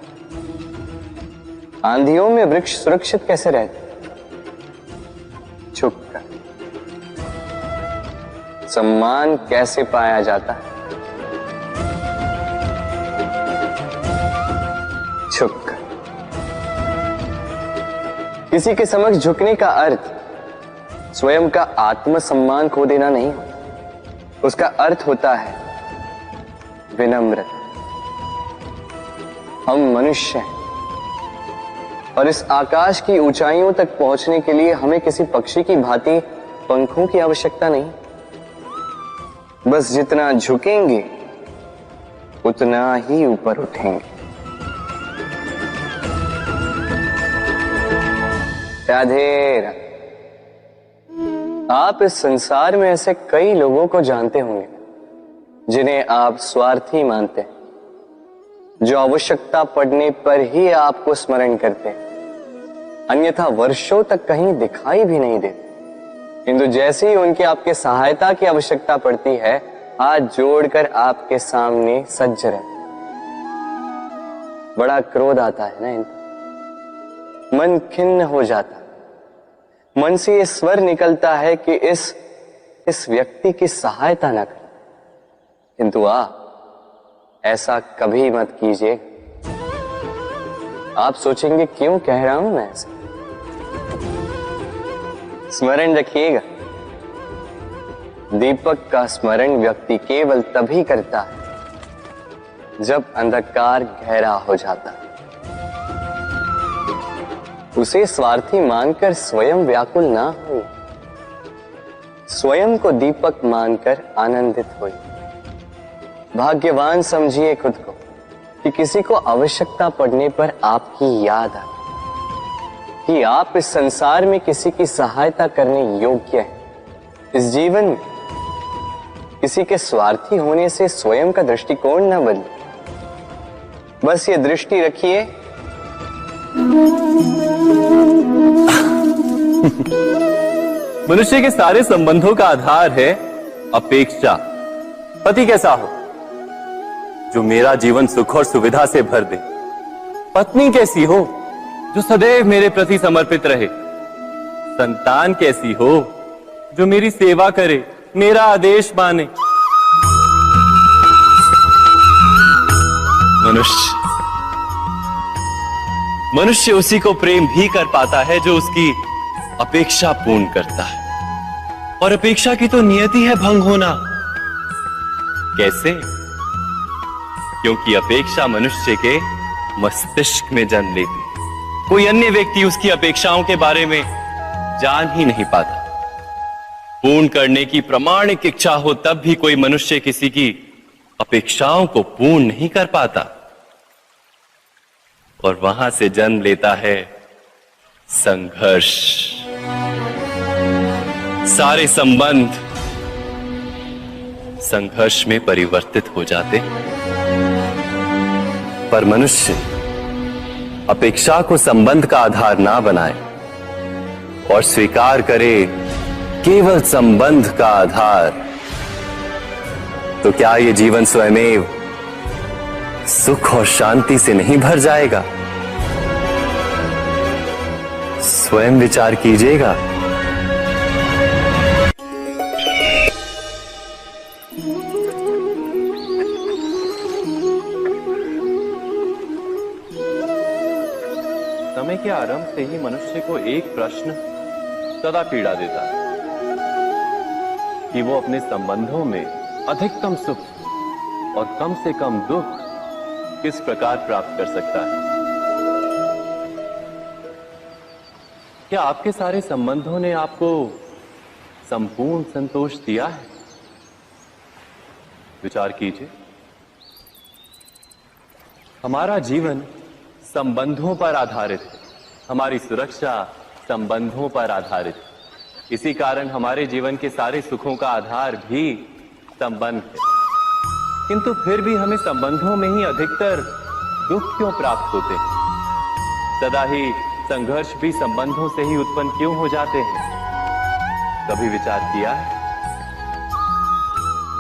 आंधियों में वृक्ष सुरक्षित कैसे रहते? झुककर। सम्मान कैसे पाया जाता है? झुककर। किसी के समक्ष झुकने का अर्थ स्वयं का आत्मसम्मान खो देना नहीं होता। उसका अर्थ होता है विनम्र। हम मनुष्य हैं और इस आकाश की ऊंचाइयों तक पहुंचने के लिए हमें किसी पक्षी की भांति पंखों की आवश्यकता नहीं। बस जितना झुकेंगे उतना ही ऊपर उठेंगे। राधे राधे। आप इस संसार में ऐसे कई लोगों को जानते होंगे जिन्हें आप स्वार्थी मानते हैं, जो आवश्यकता पड़ने पर ही आपको स्मरण करते हैं, अन्यथा वर्षों तक कहीं दिखाई भी नहीं देते। किंतु जैसे ही उनकी आपके सहायता की आवश्यकता पड़ती है, हाथ जोड़कर आपके सामने सज्ज रहते। बड़ा क्रोध आता है ना इनको, मन खिन्न हो जाता है। मन से ये स्वर निकलता है कि इस व्यक्ति की सहायता न करें। किंतु आप ऐसा कभी मत कीजिए। आप सोचेंगे क्यों कह रहा हूं मैं ऐसा? स्मरण रखिएगा, दीपक का स्मरण व्यक्ति केवल तभी करता है जब अंधकार गहरा हो जाता है। उसे स्वार्थी मानकर स्वयं व्याकुल ना हो, स्वयं को दीपक मानकर आनंदित हो। भाग्यवान समझिए खुद को कि किसी को आवश्यकता पड़ने पर आपकी याद आए, कि आप इस संसार में किसी की सहायता करने योग्य हैं। इस जीवन में किसी के स्वार्थी होने से स्वयं का दृष्टिकोण न बदले। बस ये दृष्टि रखिए, मनुष्य के सारे संबंधों का आधार है अपेक्षा। पति कैसा हो जो मेरा जीवन सुख और सुविधा से भर दे, पत्नी कैसी हो जो सदैव मेरे प्रति समर्पित रहे, संतान कैसी हो जो मेरी सेवा करे, मेरा आदेश माने। मनुष्य उसी को प्रेम भी कर पाता है जो उसकी अपेक्षा पूर्ण करता है, और अपेक्षा की तो नियति है भंग होना। कैसे? क्योंकि अपेक्षा मनुष्य के मस्तिष्क में जन्म लेती है। कोई अन्य व्यक्ति उसकी अपेक्षाओं के बारे में जान ही नहीं पाता। पूर्ण करने की प्रामाणिक इच्छा हो तब भी कोई मनुष्य किसी की अपेक्षाओं को पूर्ण नहीं कर पाता, और वहां से जन्म लेता है संघर्ष। सारे संबंध संघर्ष में परिवर्तित हो जाते हैं। पर मनुष्य अपेक्षा को संबंध का आधार ना बनाए और स्वीकार करे केवल संबंध का आधार, तो क्या ये जीवन स्वयमेव सुख और शांति से नहीं भर जाएगा? स्वयं विचार कीजिएगा। समय के आरंभ से ही मनुष्य को एक प्रश्न सदा पीड़ा देता है कि वो अपने संबंधों में अधिकतम सुख और कम से कम दुख किस प्रकार प्राप्त कर सकता है। क्या आपके सारे संबंधों ने आपको संपूर्ण संतोष दिया है? विचार कीजिए। हमारा जीवन संबंधों पर आधारित है। हमारी सुरक्षा संबंधों पर आधारित है। इसी कारण हमारे जीवन के सारे सुखों का आधार भी संबंध है। किंतु फिर भी हमें संबंधों में ही अधिकतर दुख क्यों प्राप्त होते हैं? सदा ही संघर्ष भी संबंधों से ही उत्पन्न क्यों हो जाते हैं? कभी विचार किया है?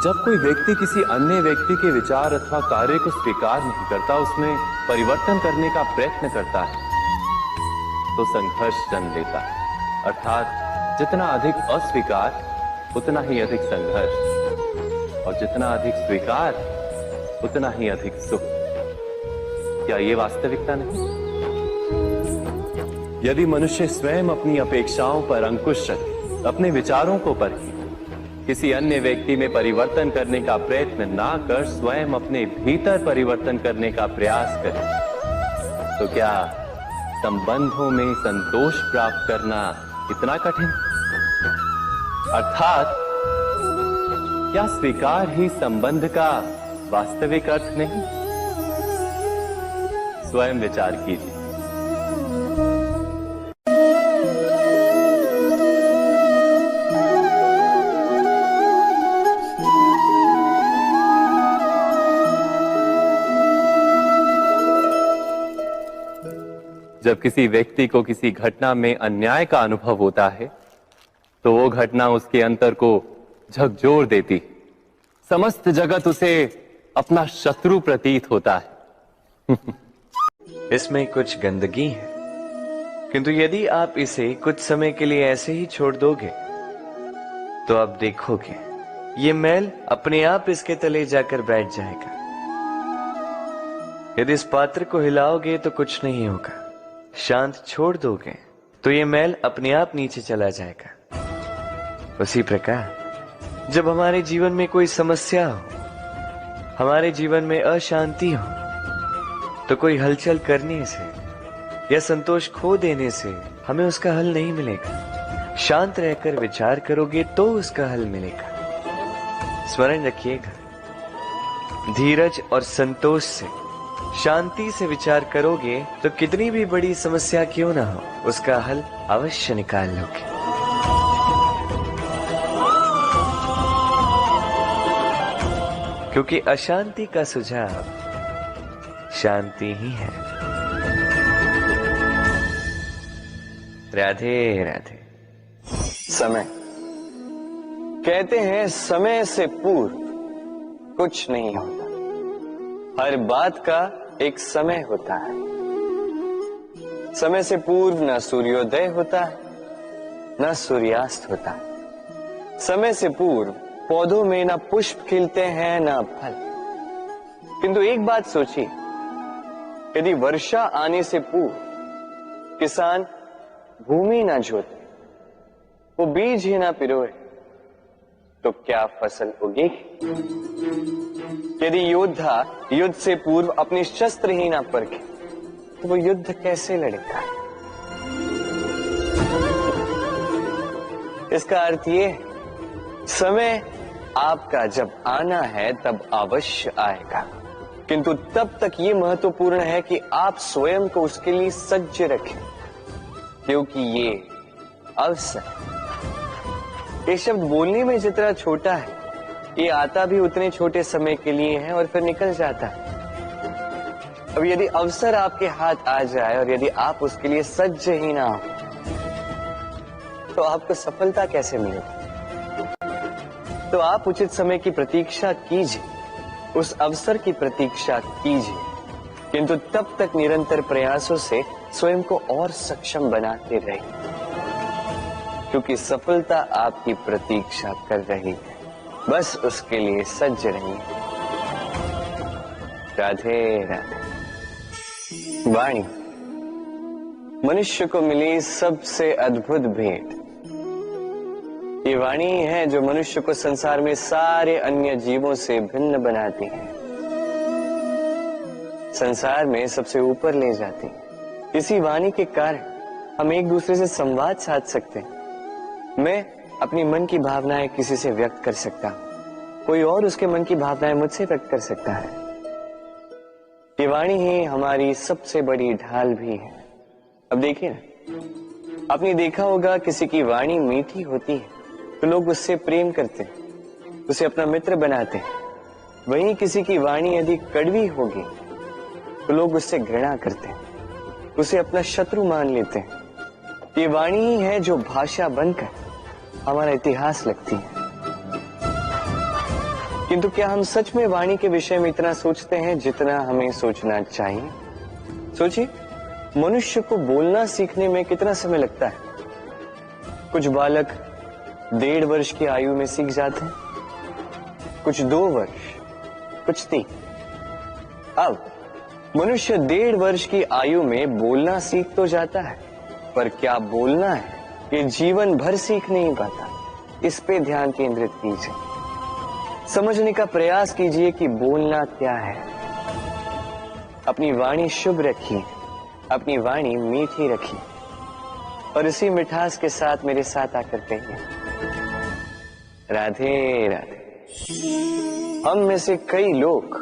जब कोई व्यक्ति किसी अन्य व्यक्ति के विचार अथवा कार्य को स्वीकार नहीं करता, उसमें परिवर्तन करने का प्रयत्न करता है, तो संघर्ष जन्म लेता है। अर्थात जितना अधिक अस्वीकार उतना ही अधिक संघर्ष, और जितना अधिक स्वीकार उतना ही अधिक सुख। क्या ये वास्तविकता नहीं? यदि मनुष्य स्वयं अपनी अपेक्षाओं पर अंकुश रखे, अपने विचारों को परखे, किसी अन्य व्यक्ति में परिवर्तन करने का प्रयत्न ना कर स्वयं अपने भीतर परिवर्तन करने का प्रयास करे, तो क्या संबंधों में संतोष प्राप्त करना इतना कठिन? अर्थात क्या स्वीकार ही संबंध का वास्तविक अर्थ नहीं? स्वयं विचार कीजिए। जब किसी व्यक्ति को किसी घटना में अन्याय का अनुभव होता है, तो वो घटना उसके अंतर को झकझोर देती। समस्त जगत उसे अपना शत्रु प्रतीत होता है। इसमें कुछ गंदगी है, किंतु यदि आप इसे कुछ समय के लिए ऐसे ही छोड़ दोगे, तो आप देखोगे ये मैल अपने आप इसके तले जाकर बैठ जाएगा। यदि इस पात्र को हिलाओगे तो कुछ नहीं होगा, शांत छोड़ दोगे तो ये मैल अपने आप नीचे चला जाएगा। उसी प्रकार जब हमारे जीवन में कोई समस्या हो, हमारे जीवन में अशांति हो, तो कोई हलचल करने से या संतोष खो देने से हमें उसका हल नहीं मिलेगा। शांत रहकर विचार करोगे तो उसका हल मिलेगा। स्मरण रखिएगा, धीरज और संतोष से, शांति से विचार करोगे तो कितनी भी बड़ी समस्या क्यों ना हो, उसका हल अवश्य निकाल लोगे। क्योंकि अशांति का सुझाव शांति ही है। राधे राधे। समय, कहते हैं समय से पूर्व कुछ नहीं होता। हर बात का एक समय होता है। समय से पूर्व न सूर्योदय होता है, न सूर्यास्त होता है। समय से पूर्व पौधों में न पुष्प खिलते हैं न फल। किंतु एक बात सोचिए, यदि वर्षा आने से पूर्व किसान भूमि न जोते, वो बीज ही ना पिरोए, तो क्या फसल उगेगी? यदि योद्धा युद्ध से पूर्व अपने शस्त्र ही ना परखे तो वो युद्ध कैसे लड़ेगा? इसका अर्थ ये है, समय आपका जब आना है तब अवश्य आएगा, किंतु तब तक ये महत्वपूर्ण है कि आप स्वयं को उसके लिए सज्ज रखें, क्योंकि ये अवसर, ये शब्द बोलने में जितना छोटा है, ये आता भी उतने छोटे समय के लिए है और फिर निकल जाता है। अब यदि अवसर आपके हाथ आ जाए और यदि आप उसके लिए सज्ज ही ना हो तो आपको सफलता कैसे मिलेगी? तो आप उचित समय की प्रतीक्षा कीजिए, उस अवसर की प्रतीक्षा कीजिए, किंतु तब तक निरंतर प्रयासों से स्वयं को और सक्षम बनाते रहिए, क्योंकि सफलता आपकी प्रतीक्षा कर रही है। बस उसके लिए सज्ज रहिए। राधे राधे। वाणी मनुष्य को मिली सबसे अद्भुत भेंट। ये वाणी है जो मनुष्य को संसार में सारे अन्य जीवों से भिन्न बनाती है, संसार में सबसे ऊपर ले जाती है। इसी वाणी के कारण हम एक दूसरे से संवाद साध सकते हैं। मैं अपनी मन की भावनाएं किसी से व्यक्त कर सकता हूं, कोई और उसके मन की भावनाएं मुझसे व्यक्त कर सकता है। ये वाणी ही हमारी सबसे बड़ी ढाल भी है। अब देखिए ना, आपने देखा होगा किसी की वाणी मीठी होती है तो लोग उससे प्रेम करते हैं, उसे अपना मित्र बनाते हैं। वहीं किसी की वाणी यदि कड़वी होगी तो लोग उससे घृणा करते हैं, उसे अपना शत्रु मान लेते हैं। ये वाणी ही है जो भाषा बनकर हमारा इतिहास लिखती है। किंतु क्या हम सच में वाणी के विषय में इतना सोचते हैं जितना हमें सोचना चाहिए? सोचिए, मनुष्य को बोलना सीखने में कितना समय लगता है? कुछ बालक 1.5 वर्ष की आयु में सीख जाते हैं, कुछ 2 वर्ष, कुछ 3। अब मनुष्य 1.5 वर्ष की आयु में बोलना सीख तो जाता है, पर क्या बोलना है ये जीवन भर सीख नहीं पाता। इस पे ध्यान केंद्रित कीजिए, समझने का प्रयास कीजिए कि बोलना क्या है। अपनी वाणी शुभ रखिए, अपनी वाणी मीठी रखिए और इसी मिठास के साथ मेरे साथ आकर कहिए, राधे राधे। हम में से कई लोग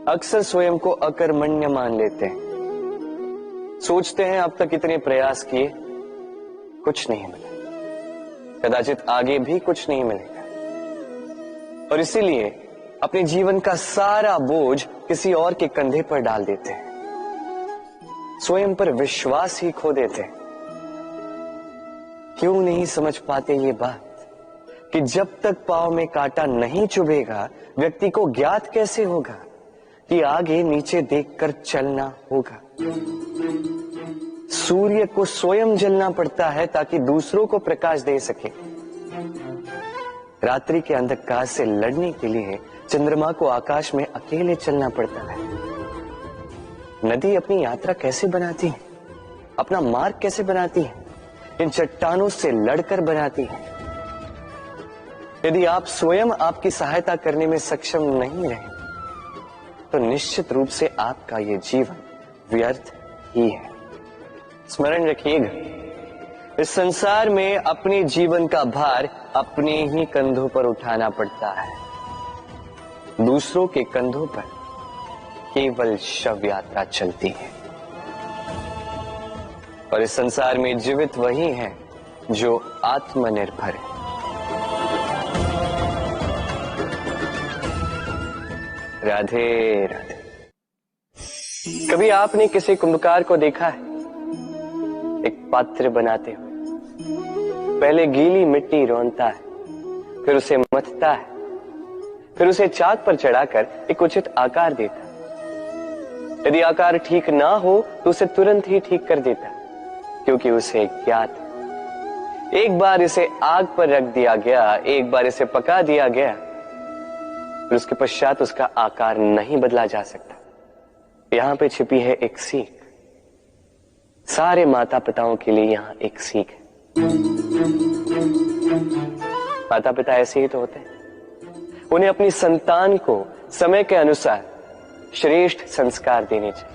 अक्सर स्वयं को अकर्मण्य मान लेते हैं, सोचते हैं अब तक इतने प्रयास किए, कुछ नहीं मिला, कदाचित आगे भी कुछ नहीं मिलेगा, और इसीलिए अपने जीवन का सारा बोझ किसी और के कंधे पर डाल देते हैं, स्वयं पर विश्वास ही खो देते हैं। क्यों नहीं समझ पाते ये बात कि जब तक पांव में कांटा नहीं चुभेगा व्यक्ति को ज्ञात कैसे होगा कि आगे नीचे देखकर चलना होगा। सूर्य को स्वयं जलना पड़ता है ताकि दूसरों को प्रकाश दे सके। रात्रि के अंधकार से लड़ने के लिए चंद्रमा को आकाश में अकेले चलना पड़ता है। नदी अपनी यात्रा कैसे बनाती है, अपना मार्ग कैसे बनाती है? इन चट्टानों से लड़कर बनाती है। यदि आप स्वयं आपकी सहायता करने में सक्षम नहीं रहे तो निश्चित रूप से आपका यह जीवन व्यर्थ ही है। स्मरण रखिएगा, इस संसार में अपने जीवन का भार अपने ही कंधों पर उठाना पड़ता है, दूसरों के कंधों पर केवल शव यात्रा चलती है। और इस संसार में जीवित वही है जो आत्मनिर्भर है। राधे राधे। कभी आपने किसी कुंभकार को देखा है एक पात्र बनाते हुए? पहले गीली मिट्टी रौंदता है, फिर उसे मथता है, फिर उसे चाक पर चढ़ाकर एक उचित आकार देता है। यदि आकार ठीक ना हो तो उसे तुरंत ही ठीक कर देता है, क्योंकि उसे ज्ञात है। एक बार इसे आग पर रख दिया गया, एक बार इसे पका दिया गया, फिर उसके पश्चात उसका आकार नहीं बदला जा सकता। यहां पे छिपी है एक सीख। सारे माता पिताओं के लिए यहां एक सीख है। माता पिता ऐसे ही तो होते हैं। उन्हें अपनी संतान को समय के अनुसार श्रेष्ठ संस्कार देने चाहिए।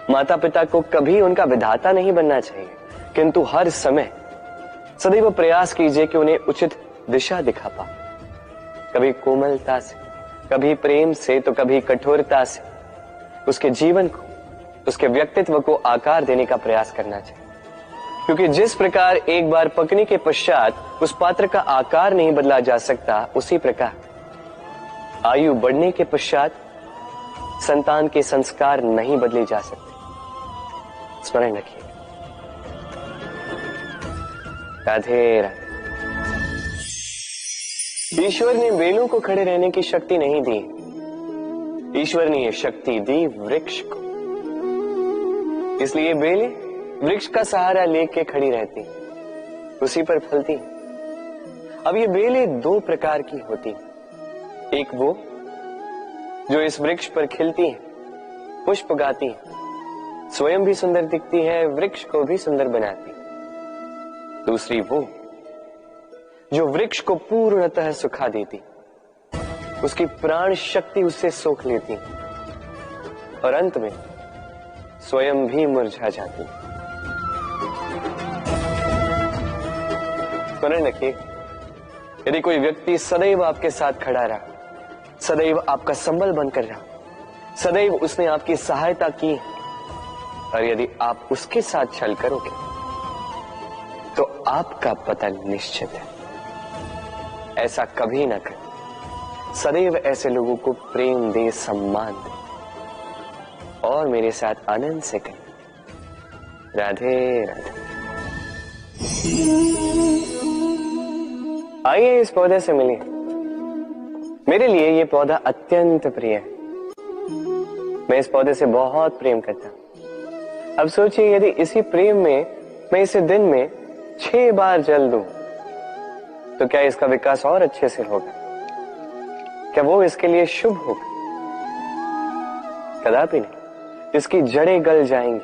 माता पिता को कभी उनका विधाता नहीं बनना चाहिए, किंतु हर समय सदैव प्रयास कीजिए कि उन्हें उचित दिशा दिखा पाओ। कभी कोमलता से, कभी प्रेम से, तो कभी कठोरता से उसके जीवन को, उसके व्यक्तित्व को आकार देने का प्रयास करना चाहिए। क्योंकि जिस प्रकार एक बार पकने के पश्चात उस पात्र का आकार नहीं बदला जा सकता, उसी प्रकार आयु बढ़ने के पश्चात संतान के संस्कार नहीं बदले जा सकते। स्मरण रखिए। राधे राधे। ईश्वर ने बेलों को खड़े रहने की शक्ति नहीं दी, ईश्वर ने यह शक्ति दी वृक्ष को। इसलिए बेलें वृक्ष का सहारा लेके खड़ी रहती, उसी पर फलती। अब ये बेलें दो प्रकार की होती, एक वो जो इस वृक्ष पर खिलती है, पुष्प गाती है, स्वयं भी सुंदर दिखती है, वृक्ष को भी सुंदर बनाती। दूसरी वो जो वृक्ष को पूर्णतः सुखा देती, उसकी प्राण शक्ति उससे सोख लेती और अंत में स्वयं भी मुरझा जाती। स्मरण रखिए, यदि कोई व्यक्ति सदैव आपके साथ खड़ा रहा, सदैव आपका संबल बनकर रहा, सदैव उसने आपकी सहायता की, और यदि आप उसके साथ छल करोगे तो आपका पतन निश्चित है। ऐसा कभी ना करें। सदैव ऐसे लोगों को प्रेम दे, सम्मान दे, और मेरे साथ आनंद से कहें राधे राधे। आइए इस पौधे से मिलिए। मेरे लिए ये पौधा अत्यंत प्रिय है। मैं इस पौधे से बहुत प्रेम करता हूं। अब सोचिए, यदि इसी प्रेम में मैं इसे दिन में 6 बार जल दूं, तो क्या इसका विकास और अच्छे से होगा? क्या वो इसके लिए शुभ होगा? कदापि नहीं। इसकी जड़ें गल जाएंगी,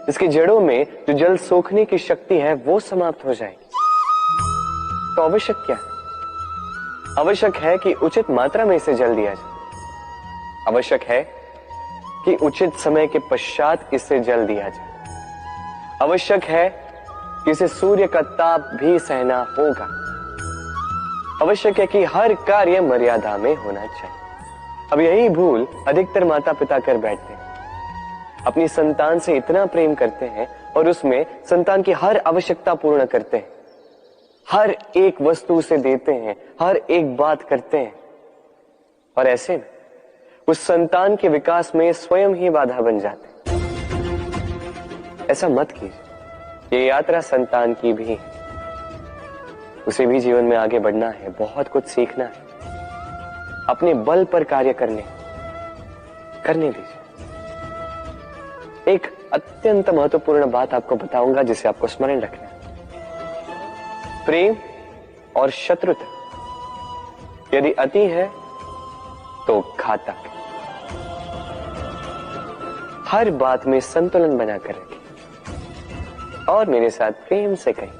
इसकी जड़ों में जो जल सोखने की शक्ति है वो समाप्त हो जाएगी। तो आवश्यक क्या है? आवश्यक है कि उचित मात्रा में इसे जल दिया जाए। आवश्यक है कि उचित समय के पश्चात इसे जल दिया जाए। आवश्यक है कि इसे सूर्य का ताप भी सहना होगा। आवश्यक है कि हर कार्य मर्यादा में होना चाहिए। अब यही भूल अधिकतर माता पिता कर बैठते हैं। अपनी संतान से इतना प्रेम करते हैं और उसमें संतान की हर आवश्यकता पूर्ण करते हैं, हर एक वस्तु उसे देते हैं, हर एक बात करते हैं, और ऐसे में उस संतान के विकास में स्वयं ही बाधा बन जाते हैं। ऐसा मत कीजिए। ये यात्रा संतान की भी है, उसे भी जीवन में आगे बढ़ना है, बहुत कुछ सीखना है, अपने बल पर कार्य करने दीजिए। एक अत्यंत महत्वपूर्ण बात आपको बताऊंगा जिसे आपको स्मरण रखना है। प्रेम और शत्रुता यदि अति है तो घातक। हर बात में संतुलन बनाकर रखें और मेरे साथ प्रेम से कहें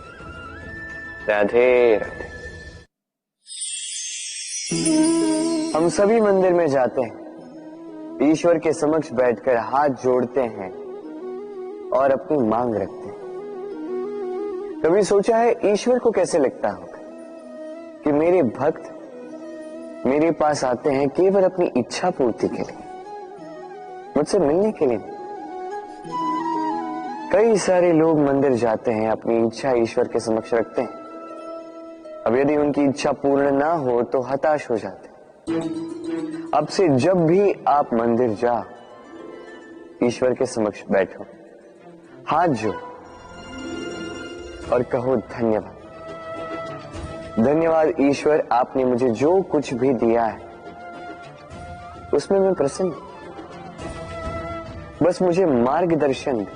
राधे राधे। हम सभी मंदिर में जाते हैं, ईश्वर के समक्ष बैठकर हाथ जोड़ते हैं और अपनी मांग रखते हैं। कभी सोचा है ईश्वर को कैसे लगता होगा कि मेरे भक्त मेरे पास आते हैं केवल अपनी इच्छा पूर्ति के लिए, मुझसे मिलने के लिए? कई सारे लोग मंदिर जाते हैं, अपनी इच्छा ईश्वर के समक्ष रखते हैं। अब यदि उनकी इच्छा पूर्ण ना हो तो हताश हो जाते हैं। अब से जब भी आप मंदिर जाओ, ईश्वर के समक्ष बैठो, हाथ जोड़ो और कहो धन्यवाद। धन्यवाद ईश्वर, आपने मुझे जो कुछ भी दिया है उसमें मैं प्रसन्न हूं। बस मुझे मार्गदर्शन दे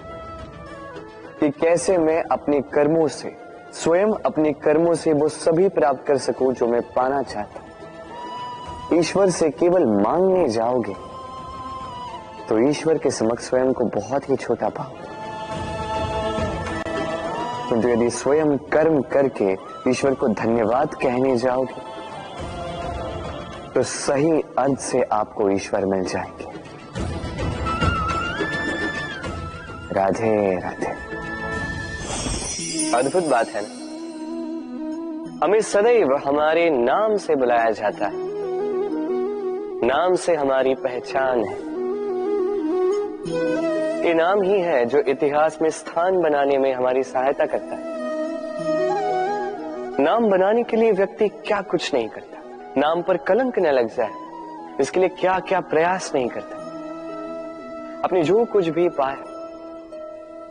कि कैसे मैं अपने कर्मों से, स्वयं अपने कर्मों से वो सभी प्राप्त कर सकूं जो मैं पाना चाहता हूं। ईश्वर से केवल मांगने जाओगे तो ईश्वर के समक्ष स्वयं को बहुत ही छोटा पाओगे। किंतु यदि स्वयं कर्म करके ईश्वर को धन्यवाद कहने जाओगे तो सही अर्थ से आपको ईश्वर मिल जाएंगे। राधे राधे। अद्भुत बात है ना, हमें सदैव हमारे नाम से बुलाया जाता है, नाम से हमारी पहचान है। ये नाम ही है जो इतिहास में स्थान बनाने में हमारी सहायता करता है। नाम बनाने के लिए व्यक्ति क्या कुछ नहीं करता, नाम पर कलंक न लग जाए इसके लिए क्या क्या प्रयास नहीं करता। अपने जो कुछ भी पाए,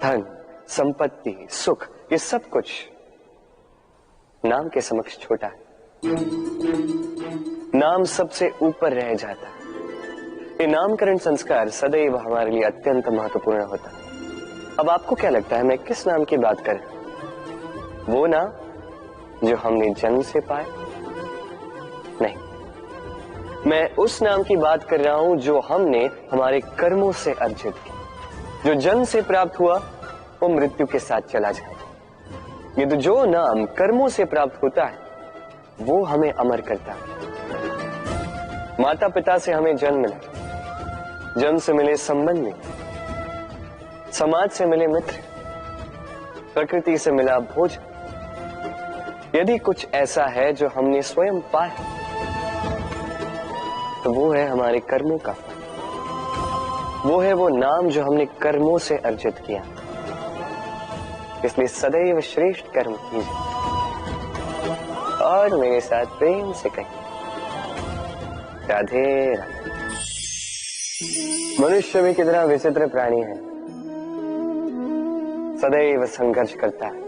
धन, संपत्ति, सुख, ये सब कुछ नाम के समक्ष छोटा है। नाम सबसे ऊपर रह जाता है। ये नामकरण संस्कार सदैव हमारे लिए अत्यंत महत्वपूर्ण होता है। अब आपको क्या लगता है मैं किस नाम की बात कर रहा हूं? वो नाम जो हमने जन्म से पाए? नहीं, मैं उस नाम की बात कर रहा हूं जो हमने हमारे कर्मों से अर्जित किया। जो जन्म से प्राप्त हुआ वो मृत्यु के साथ चला जाएगा। ये तो जो नाम कर्मों से प्राप्त होता है वो हमें अमर करता है। माता पिता से हमें जन्म मिला, जन्म से मिले संबंधी, समाज से मिले मित्र, प्रकृति से मिला भोजन। यदि कुछ ऐसा है जो हमने स्वयं पाया तो वो है हमारे कर्मों का फल। वो है वो नाम जो हमने कर्मों से अर्जित किया। इसलिए सदैव श्रेष्ठ कर्म कीजिए और मेरे साथ प्रेम से कहिए राधे राधे। मनुष्य भी कितना विचित्र प्राणी है, सदैव संघर्ष करता है,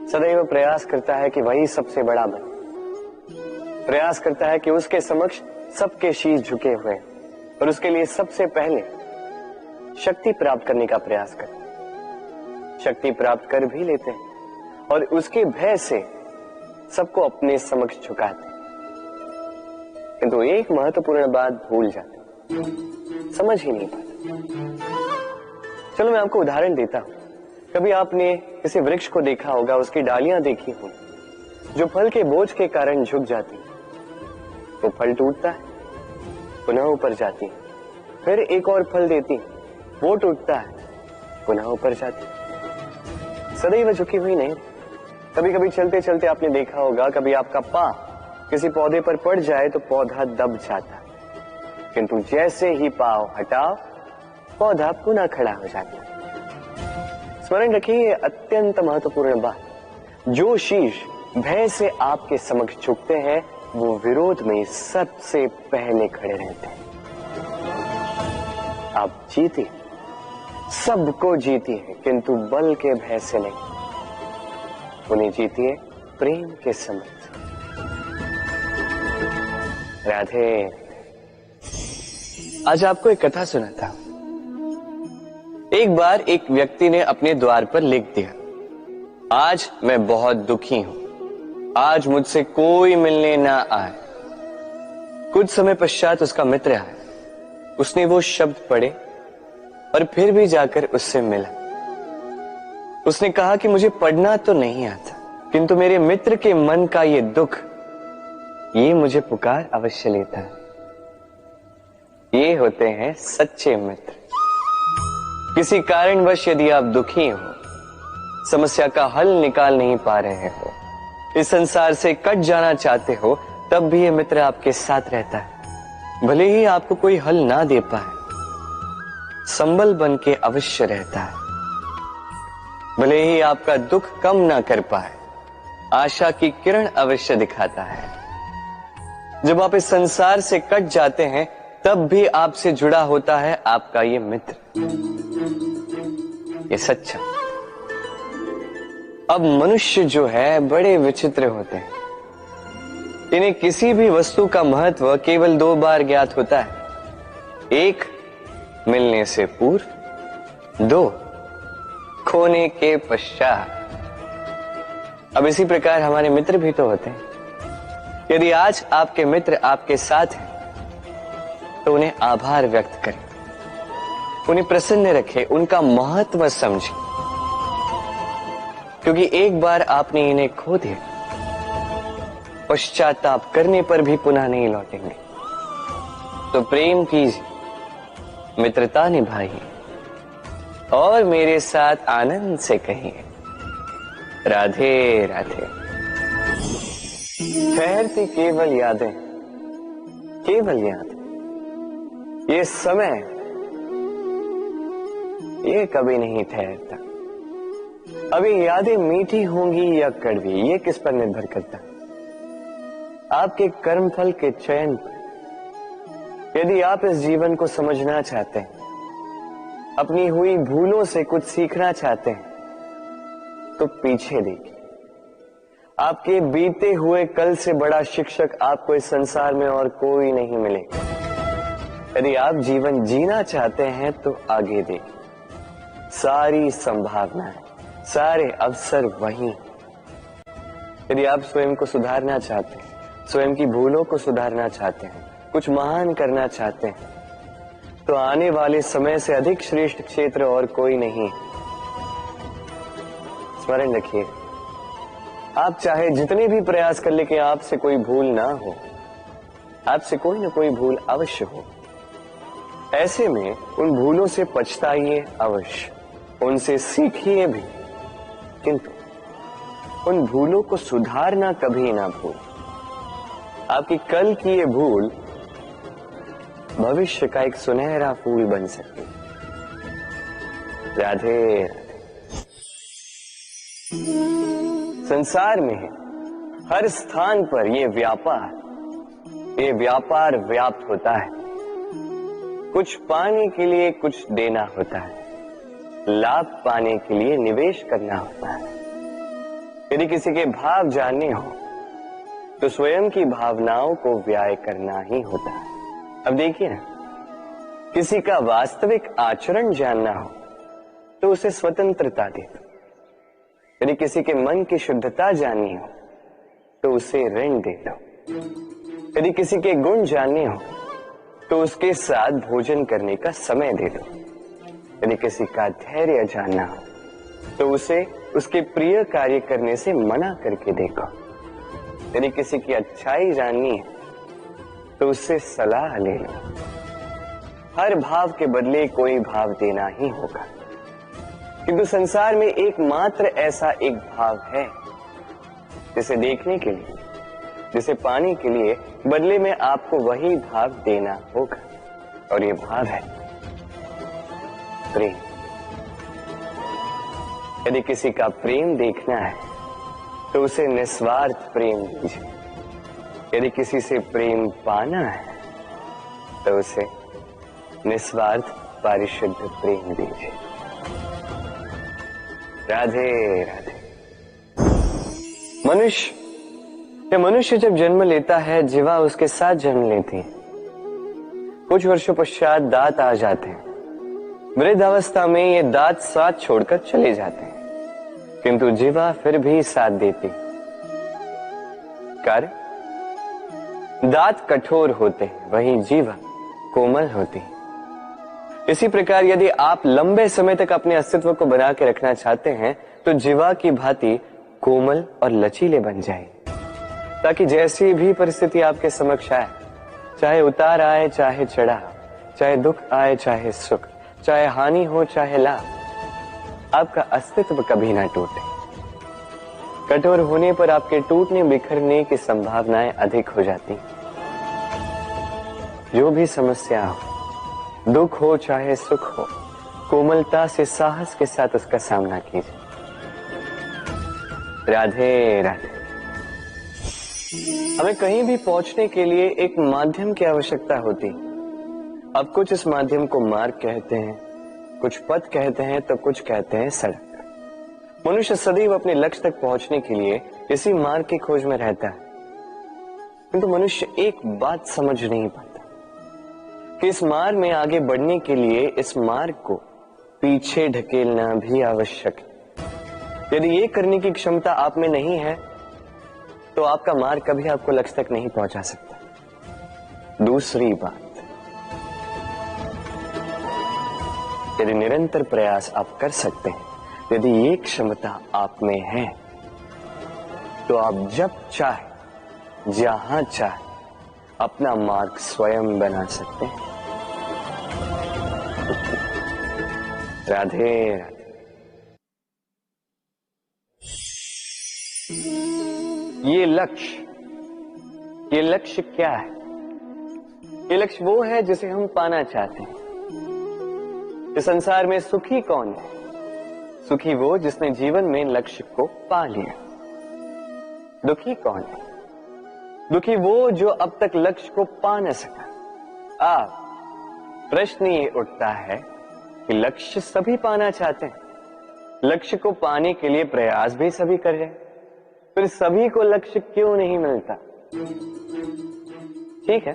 सदैव प्रयास करता है कि वही सबसे बड़ा बने, प्रयास करता है कि उसके समक्ष सबके शीश झुके हुए और उसके लिए सबसे पहले शक्ति प्राप्त करने का प्रयास करता है। शक्ति प्राप्त कर भी लेते हैं और उसके भय से सबको अपने समक्ष झुकाते हैं, किंतु एक महत्वपूर्ण बात भूल जाते हैं, समझ ही नहीं पाते। चलो मैं आपको उदाहरण देता हूं। कभी आपने किसी वृक्ष को देखा होगा, उसकी डालियां देखी होंगी जो फल के बोझ के कारण झुक जाती है। वो फल टूटता है, पुनः ऊपर जाती है, फिर एक और फल देती है, वो टूटता है, पुनः ऊपर जाती है, सदैव झुकी हुई नहीं। कभी कभी चलते चलते आपने देखा होगा, कभी आपका पांव किसी पौधे पर पड़ जाए तो पौधा दब जाता है, किंतु जैसे ही पांव हटाओ पौधा पुनः खड़ा हो जाता है। स्मरण रखिए ये अत्यंत महत्वपूर्ण बात। जो शीश भय से आपके समक्ष झुकते हैं वो विरोध में सबसे पहले खड़े रहते हैं। आप जीते, सबको जीती है, किंतु बल के भय से नहीं, उन्हें जीतिए प्रेम के समक्ष। राधे। आज आपको एक कथा सुनाता हूं। एक बार एक व्यक्ति ने अपने द्वार पर लिख दिया, आज मैं बहुत दुखी हूं, आज मुझसे कोई मिलने ना आए। कुछ समय पश्चात उसका मित्र आया, उसने वो शब्द पढ़े और फिर भी जाकर उससे मिला। उसने कहा कि मुझे पढ़ना तो नहीं आता, किंतु मेरे मित्र के मन का ये दुख, ये मुझे पुकार अवश्य लेता है। ये होते हैं सच्चे मित्र। किसी कारणवश यदि आप दुखी हो, समस्या का हल निकाल नहीं पा रहे हो, इस संसार से कट जाना चाहते हो, तब भी ये मित्र आपके साथ रहता है। भले ही आपको कोई हल ना दे पाए, संबल बन के अवश्य रहता है। भले ही आपका दुख कम ना कर पाए, आशा की किरण अवश्य दिखाता है। जब आप इस संसार से कट जाते हैं तब भी आपसे जुड़ा होता है आपका ये मित्र, ये सच्चा। अब मनुष्य जो है बड़े विचित्र होते हैं। इन्हें किसी भी वस्तु का महत्व केवल दो बार ज्ञात होता है, एक मिलने से पूर्व, दो खोने के पश्चात। अब इसी प्रकार हमारे मित्र भी तो होते हैं। यदि आज आपके मित्र आपके साथ हैं तो उन्हें आभार व्यक्त करें, उन्हें प्रसन्न रखें, उनका महत्व समझें। क्योंकि एक बार आपने इन्हें खो दिया, पश्चाताप करने पर भी पुनः नहीं लौटेंगे। तो प्रेम कीजिए, मित्रता निभाइए और मेरे साथ आनंद से कहिए राधे राधे। ठहरती केवल यादें, केवल यादें। ये समय ये कभी नहीं ठहरता। अभी यादें मीठी होंगी या कड़वी, ये किस पर निर्भर करता है? आपके कर्मफल के चयन पर। यदि आप इस जीवन को समझना चाहते हैं, अपनी हुई भूलों से कुछ सीखना चाहते हैं, तो पीछे देखिए। आपके बीते हुए कल से बड़ा शिक्षक आपको इस संसार में और कोई नहीं मिलेगा। यदि आप जीवन जीना चाहते हैं तो आगे देखिए। सारी संभावनाएं, सारे अवसर वहीं। यदि आप स्वयं को सुधारना चाहते हैं, स्वयं की भूलों को सुधारना चाहते हैं, कुछ महान करना चाहते हैं, तो आने वाले समय से अधिक श्रेष्ठ क्षेत्र और कोई नहीं। स्मरण रखिए, आप चाहे जितने भी प्रयास कर ले कि आपसे कोई भूल ना हो, आपसे कोई ना कोई भूल अवश्य हो। ऐसे में उन भूलों से पछताइए अवश्य, उनसे सीखिए भी, किंतु उन भूलों को सुधारना कभी ना भूल। आपकी कल की ये भूल भविष्य का एक सुनहरा फूल बन सकती है। राधे राधे। संसार में हर स्थान पर ये व्यापार व्याप्त होता है। कुछ पाने के लिए कुछ देना होता है, लाभ पाने के लिए निवेश करना होता है। यदि किसी के भाव जानने हो तो स्वयं की भावनाओं को व्याय करना ही होता है। अब देखिए ना, किसी का वास्तविक आचरण जानना हो तो उसे स्वतंत्रता दे दो। यदि किसी के मन की शुद्धता जाननी हो तो उसे ऋण दे दो। यदि किसी के गुण जानने हो तो उसके साथ भोजन करने का समय दे दो। यदि किसी का धैर्य जानना हो तो उसे उसके प्रिय कार्य करने से मना करके देखो। यदि किसी की अच्छाई जाननी है तो उससे सलाह ले लो। हर भाव के बदले कोई भाव देना ही होगा, किंतु संसार में एकमात्र ऐसा एक भाव है जिसे देखने के लिए, जिसे पाने के लिए बदले में आपको वही भाव देना होगा, और ये भाव है प्रेम। यदि किसी का प्रेम देखना है तो उसे निस्वार्थ प्रेम दीजिए। यदि किसी से प्रेम पाना है तो उसे निस्वार्थ पारिशुद्ध प्रेम दीजिए। राधे राधे। मनुष्य जब जन्म लेता है, जीवा उसके साथ जन्म लेती है। कुछ वर्षों पश्चात दांत आ जाते हैं। वृद्ध अवस्था में ये दांत साथ छोड़कर चले जाते हैं, किंतु जीवा फिर भी साथ देती। कारण दांत कठोर होते हैं, वहीं जीवा कोमल होती है। इसी प्रकार यदि आप लंबे समय तक अपने अस्तित्व को बना के रखना चाहते हैं तो जीवा की भांति कोमल और लचीले बन जाए, ताकि जैसी भी परिस्थिति आपके समक्ष आए, चाहे उतार आए चाहे चढ़ाव, चाहे दुख आए चाहे सुख, चाहे हानि हो चाहे लाभ, आपका अस्तित्व कभी ना टूटे। कठोर होने पर आपके टूटने बिखरने की संभावनाएं अधिक हो जाती। जो भी समस्या हो, दुख हो चाहे सुख हो, कोमलता से साहस के साथ उसका सामना कीजिए। राधे राधे। हमें कहीं भी पहुंचने के लिए एक माध्यम की आवश्यकता होती। अब कुछ इस माध्यम को मार्ग कहते हैं, कुछ पथ कहते हैं, तो कुछ कहते हैं सड़क। मनुष्य सदैव अपने लक्ष्य तक पहुंचने के लिए इसी मार्ग की खोज में रहता है, किंतु मनुष्य एक बात समझ नहीं पाता कि इस मार्ग में आगे बढ़ने के लिए इस मार्ग को पीछे ढकेलना भी आवश्यक है। यदि ये करने की क्षमता आप में नहीं है तो आपका मार्ग कभी आपको लक्ष्य तक नहीं पहुंचा सकता। दूसरी बात, यदि निरंतर प्रयास आप कर सकते हैं यदि ये क्षमता आप में है तो आप जब चाहे जहां चाहे अपना मार्ग स्वयं बना सकते हैं। राधे राधे। ये लक्ष्य क्या है? ये लक्ष्य वो है जिसे हम पाना चाहते हैं। इस संसार में सुखी कौन है? सुखी वो जिसने जीवन में लक्ष्य को पा लिया। दुखी कौन है? दुखी वो जो अब तक लक्ष्य को पा न सका। प्रश्न ये उठता है कि लक्ष्य सभी पाना चाहते हैं, लक्ष्य को पाने के लिए प्रयास भी सभी कर रहे हैं, फिर सभी को लक्ष्य क्यों नहीं मिलता? ठीक है,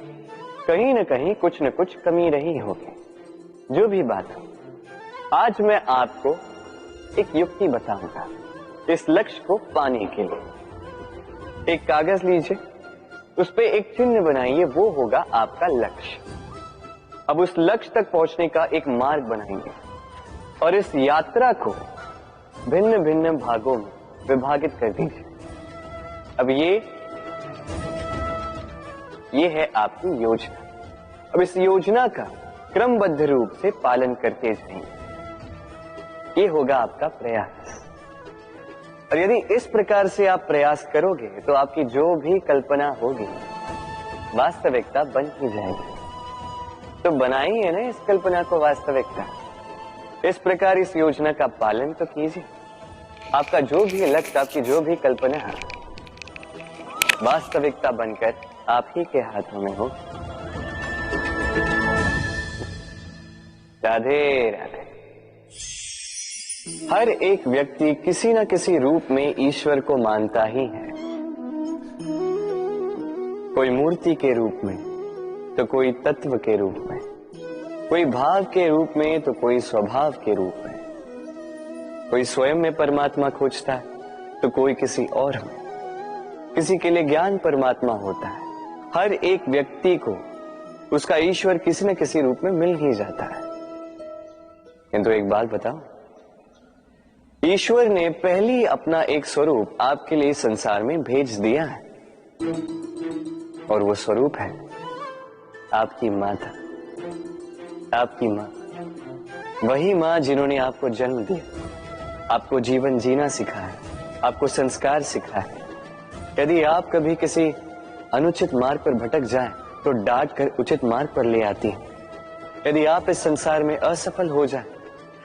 कहीं न कहीं कुछ न कुछ कमी रही होगी। जो भी बात हो, आज मैं आपको एक युक्ति बताऊंगा इस लक्ष्य को पाने के लिए। एक कागज लीजिए, उस पे एक चिन्ह बनाइए, वो होगा आपका लक्ष्य। अब उस लक्ष्य तक पहुंचने का एक मार्ग बनाएंगे और इस यात्रा को भिन्न भिन्न भागों में विभाजित कर दीजिए। अब ये है आपकी योजना। अब इस योजना का क्रमबद्ध रूप से पालन करते जाएंगे, ये होगा आपका प्रयास। और यदि इस प्रकार से आप प्रयास करोगे तो आपकी जो भी कल्पना होगी वास्तविकता बन ही जाएगी। तो बनाइए ना इस कल्पना को वास्तविकता। इस प्रकार इस योजना का पालन तो कीजिए। आपका जो भी लक्ष्य, आपकी जो भी कल्पना है, वास्तविकता बनकर आप ही के हाथों में हो। राधे राधे। हर एक व्यक्ति किसी न किसी रूप में ईश्वर को मानता ही है। कोई मूर्ति के रूप में तो कोई तत्व के रूप में, कोई भाव के रूप में तो कोई स्वभाव के रूप में, कोई स्वयं में परमात्मा खोजता है तो कोई किसी और में। किसी के लिए ज्ञान परमात्मा होता है। हर एक व्यक्ति को उसका ईश्वर किसी न किसी रूप में मिल ही जाता है। किंतु एक बात बताओ, ईश्वर ने पहले अपना एक स्वरूप आपके लिए संसार में भेज दिया है और वो स्वरूप है आपकी माता, आपकी मां। वही मां जिन्होंने आपको जन्म दिया, आपको जीवन जीना सिखाया, आपको संस्कार सिखाया। यदि आप कभी किसी अनुचित मार्ग पर भटक जाएं तो डांट कर उचित मार्ग पर ले आती है। यदि आप इस संसार में असफल हो जाएं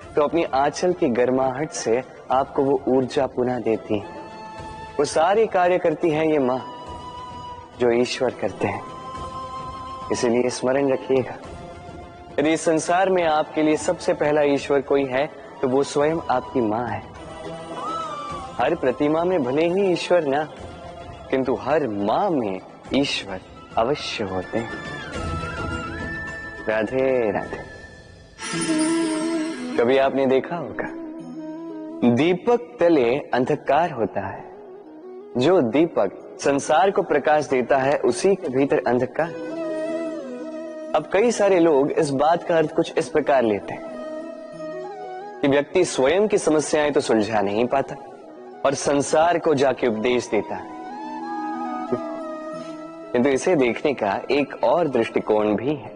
तो अपनी आंचल की गर्माहट से आपको वो ऊर्जा पुनः देती है। वो सारे कार्य करती है ये मां जो ईश्वर करते हैं। इसीलिए स्मरण रखिएगा, यदि इस संसार में आपके लिए सबसे पहला ईश्वर कोई है तो वो स्वयं आपकी मां है। हर प्रतिमा में भले ही ईश्वर ना, किंतु हर मां में ईश्वर अवश्य होते हैं। राधे राधे। कभी आपने देखा होगा, दीपक तले अंधकार होता है, जो दीपक संसार को प्रकाश देता है उसी के भीतर अंधकार। अब कई सारे लोग इस बात का अर्थ कुछ इस प्रकार लेते हैं कि व्यक्ति स्वयं की समस्याएं तो सुलझा नहीं पाता और संसार को जाके उपदेश देता है। किंतु इसे देखने का एक और दृष्टिकोण भी है,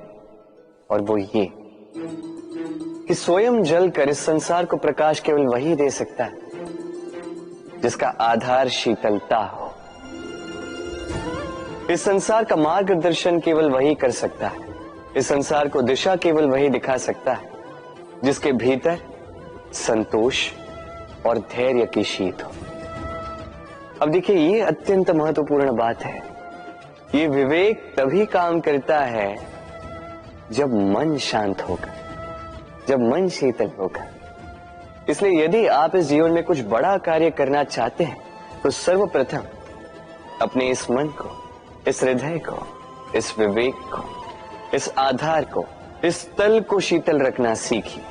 और वो ये कि स्वयं जलकर इस संसार को प्रकाश केवल वही दे सकता है जिसका आधार शीतलता हो। इस संसार का मार्गदर्शन केवल वही कर सकता है, इस संसार को दिशा केवल वही दिखा सकता है जिसके भीतर संतोष और धैर्य की शीत हो। अब देखिए, ये अत्यंत महत्वपूर्ण बात है। ये विवेक तभी काम करता है जब मन शांत होगा, जब मन शीतल होगा। इसलिए यदि आप इस जीवन में कुछ बड़ा कार्य करना चाहते हैं तो सर्वप्रथम अपने इस मन को, इस हृदय को, इस विवेक को, इस आधार को, इस तल को शीतल रखना सीखिए।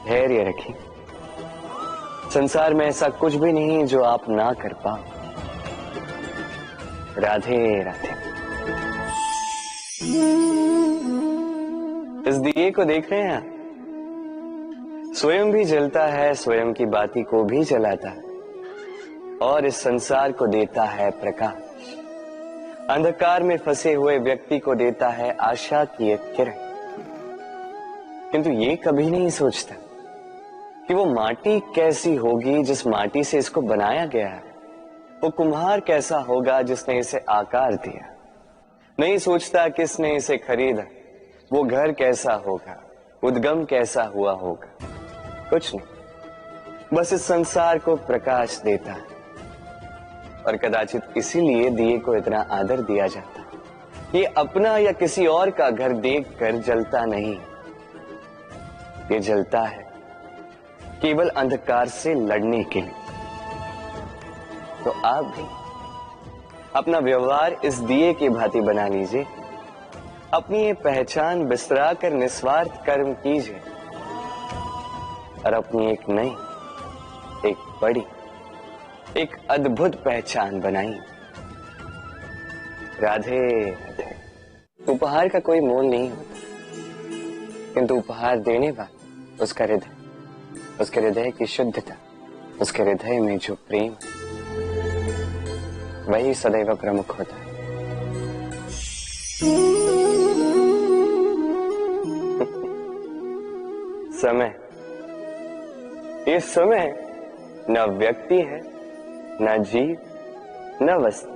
धैर्य रखिए। संसार में ऐसा कुछ भी नहीं जो आप ना कर पाओ। राधे राधे। इस दिए को देख रहे हैं आप? स्वयं भी जलता है, स्वयं की बाती को भी जलाता है और इस संसार को देता है प्रकाश। अंधकार में फंसे हुए व्यक्ति को देता है आशा की एक किरण। किंतु ये कभी नहीं सोचता कि वो माटी कैसी होगी जिस माटी से इसको बनाया गया है, वो कुम्हार कैसा होगा जिसने इसे आकार दिया। नहीं सोचता किसने इसे खरीदा, वो घर कैसा होगा, उद्गम कैसा हुआ होगा। कुछ नहीं, बस इस संसार को प्रकाश देता है। और कदाचित इसीलिए दिए को इतना आदर दिया जाता है। ये अपना या किसी और का घर देखकर जलता नहीं, ये जलता है केवल अंधकार से लड़ने के लिए। तो आप भी अपना व्यवहार इस दिए की भांति बना लीजिए, अपनी ये पहचान बिसरा कर निस्वार्थ कर्म कीजिए और अपनी एक नई, एक बड़ी, एक अद्भुत पहचान बनाइए। राधे राधे। उपहार का कोई मोल नहीं होता, किंतु उपहार देने वाला उसका हृदय, उसके हृदय की शुद्धता, उसके हृदय में जो प्रेम, वही सदैव प्रमुख होता है। समय, ये समय न व्यक्ति है, न जीव, न वस्तु,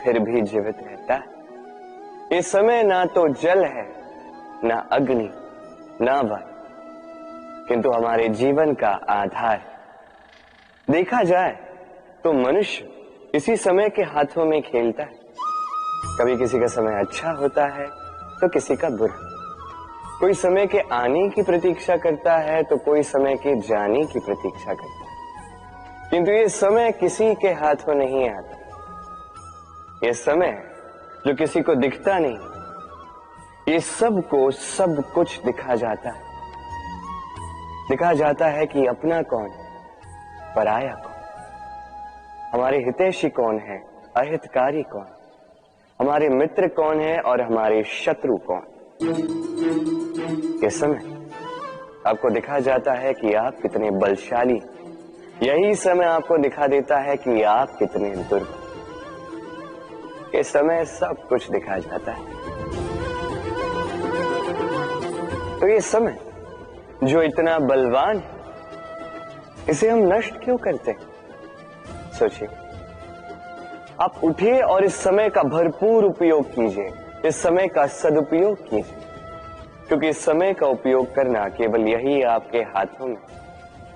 फिर भी जीवित रहता है। ये समय ना तो जल है, ना अग्नि, ना वायु, किंतु हमारे जीवन का आधार है। देखा जाए तो मनुष्य इसी समय के हाथों में खेलता है। कभी किसी का समय अच्छा होता है तो किसी का बुरा। कोई समय के आने की प्रतीक्षा करता है तो कोई समय के जाने की प्रतीक्षा करता है, किंतु ये समय किसी के हाथों नहीं आता। ये समय जो किसी को दिखता नहीं, ये सबको सब कुछ दिखा जाता है। दिखा जाता है कि अपना कौन, पराया कौन, हमारे हितैषी कौन है, अहितकारी कौन, हमारे मित्र कौन है और हमारे शत्रु कौन। ये समय आपको दिखा जाता है कि आप कितने बलशाली, यही समय आपको दिखा देता है कि आप कितने दुर्बल। ये समय सब कुछ दिखा जाता है। तो ये समय जो इतना बलवान है, इसे हम नष्ट क्यों करते हैं? सोचिए, आप उठिए और इस समय का भरपूर उपयोग कीजिए, इस समय का सदुपयोग कीजिए, क्योंकि इस समय का उपयोग करना केवल यही आपके हाथों में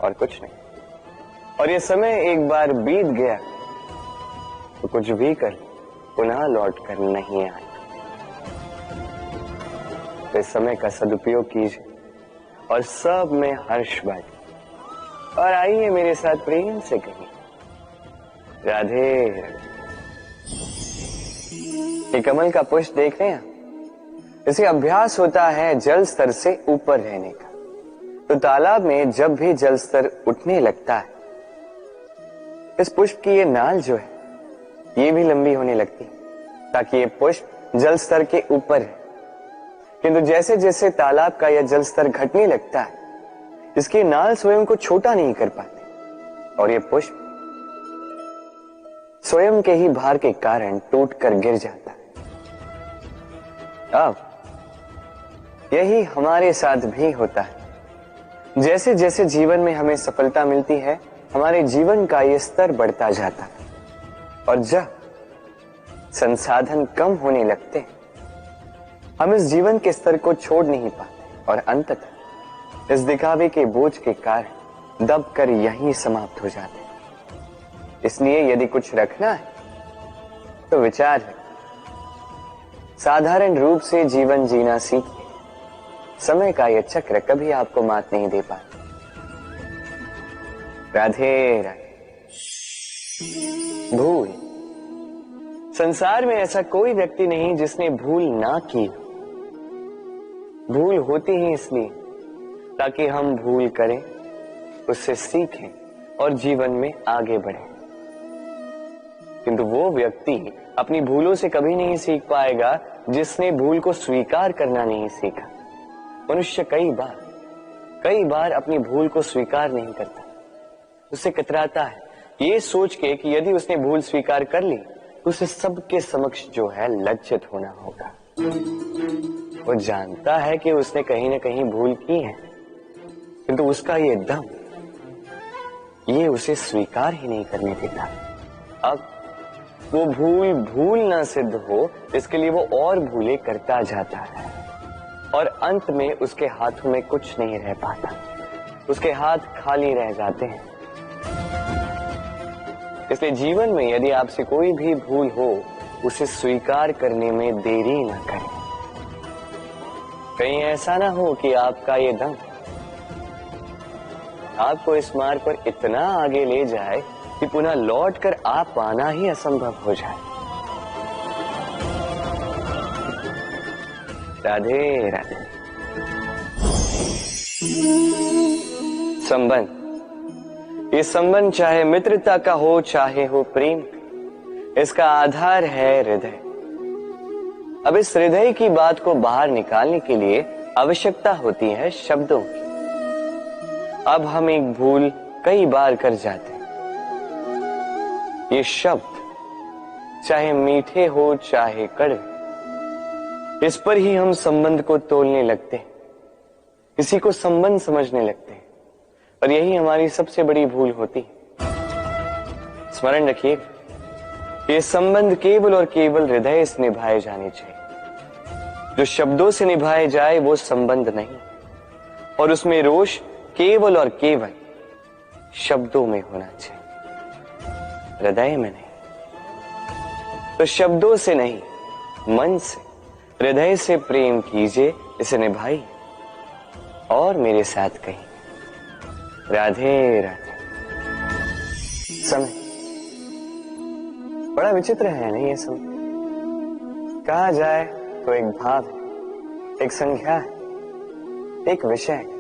और कुछ नहीं। और ये समय एक बार बीत गया तो कुछ भी कर पुनः लौट कर नहीं आएगा। तो इस समय का सदुपयोग कीजिए और सब में हर्ष बांटिए। और आइए मेरे साथ प्रेम से कहिए राधे राधे। ये कमल का पुष्प देख रहे हैं, इसे अभ्यास होता है जल स्तर से ऊपर रहने का। तो तालाब में जब भी जल स्तर उठने लगता है, इस पुष्प की ये नाल जो है ये भी लंबी होने लगती है, ताकि ये पुष्प जल स्तर के ऊपर है। किंतु जैसे जैसे तालाब का यह जल स्तर घटने लगता है, इसकी नाल स्वयं को छोटा नहीं कर पाती और ये पुष्प स्वयं के ही भार के कारण टूटकर गिर जाता है। अब यही हमारे साथ भी होता है। जैसे जैसे जीवन में हमें सफलता मिलती है, हमारे जीवन का ये स्तर बढ़ता जाता है। और जब संसाधन कम होने लगते हैं, हम इस जीवन के स्तर को छोड़ नहीं पाते और अंततः इस दिखावे के बोझ के कारण दबकर यहीं समाप्त हो जाते हैं। इसलिए यदि कुछ रखना है तो विचार है, साधारण रूप से जीवन जीना सीखिए। समय का यह चक्र कभी आपको मात नहीं दे पाता। राधे राधे। भूल, संसार में ऐसा कोई व्यक्ति नहीं जिसने भूल ना की। भूल होती ही इसलिए ताकि हम भूल करें, उससे सीखें और जीवन में आगे बढ़ें। किंतु वो व्यक्ति अपनी भूलों से कभी नहीं सीख पाएगा जिसने भूल को स्वीकार करना नहीं सीखा। मनुष्य कई बार अपनी भूल को स्वीकार नहीं करता, उससे कतराता है, ये सोच के कि यदि उसने भूल स्वीकार कर ली तो उसे सबके समक्ष जो है लज्जित होना होगा। वो जानता है कि उसने कहीं ना कहीं भूल की है, किंतु उसका ये दम ये उसे स्वीकार ही नहीं करने देता। अब वो भूल ना सिद्ध हो, इसके लिए वो और भूलें करता जाता है और अंत में उसके हाथों में कुछ नहीं रह पाता, उसके हाथ खाली रह जाते हैं। इसलिए जीवन में यदि आपसे कोई भी भूल हो, उसे स्वीकार करने में देरी ना करें। कहीं ऐसा ना हो कि आपका ये दम आपको इस मार्ग पर इतना आगे ले जाए कि पुनः लौटकर आप पाना ही असंभव हो जाए। राधे राधे। संबंध, ये संबंध चाहे मित्रता का हो चाहे हो प्रेम, इसका आधार है हृदय। अब इस हृदय की बात को बाहर निकालने के लिए आवश्यकता होती है शब्दों की। अब हम एक भूल कई बार कर जाते हैं। ये शब्द चाहे मीठे हो चाहे कड़वे, इस पर ही हम संबंध को तोलने लगते हैं, किसी को संबंध समझने लगते हैं, और यही हमारी सबसे बड़ी भूल होती है। स्मरण रखिए, ये संबंध केवल और केवल हृदय से निभाए जाने चाहिए। जो शब्दों से निभाए जाए वो संबंध नहीं, और उसमें रोष केवल और केवल शब्दों में होना चाहिए, हृदय में नहीं। तो शब्दों से नहीं, मन से, हृदय से प्रेम कीजिए, इसे निभाइए और मेरे साथ कहिए राधे राधे। समय बड़ा विचित्र है नहीं ये समय? कहा जाए तो एक भाव है, एक संख्या है, एक विषय है।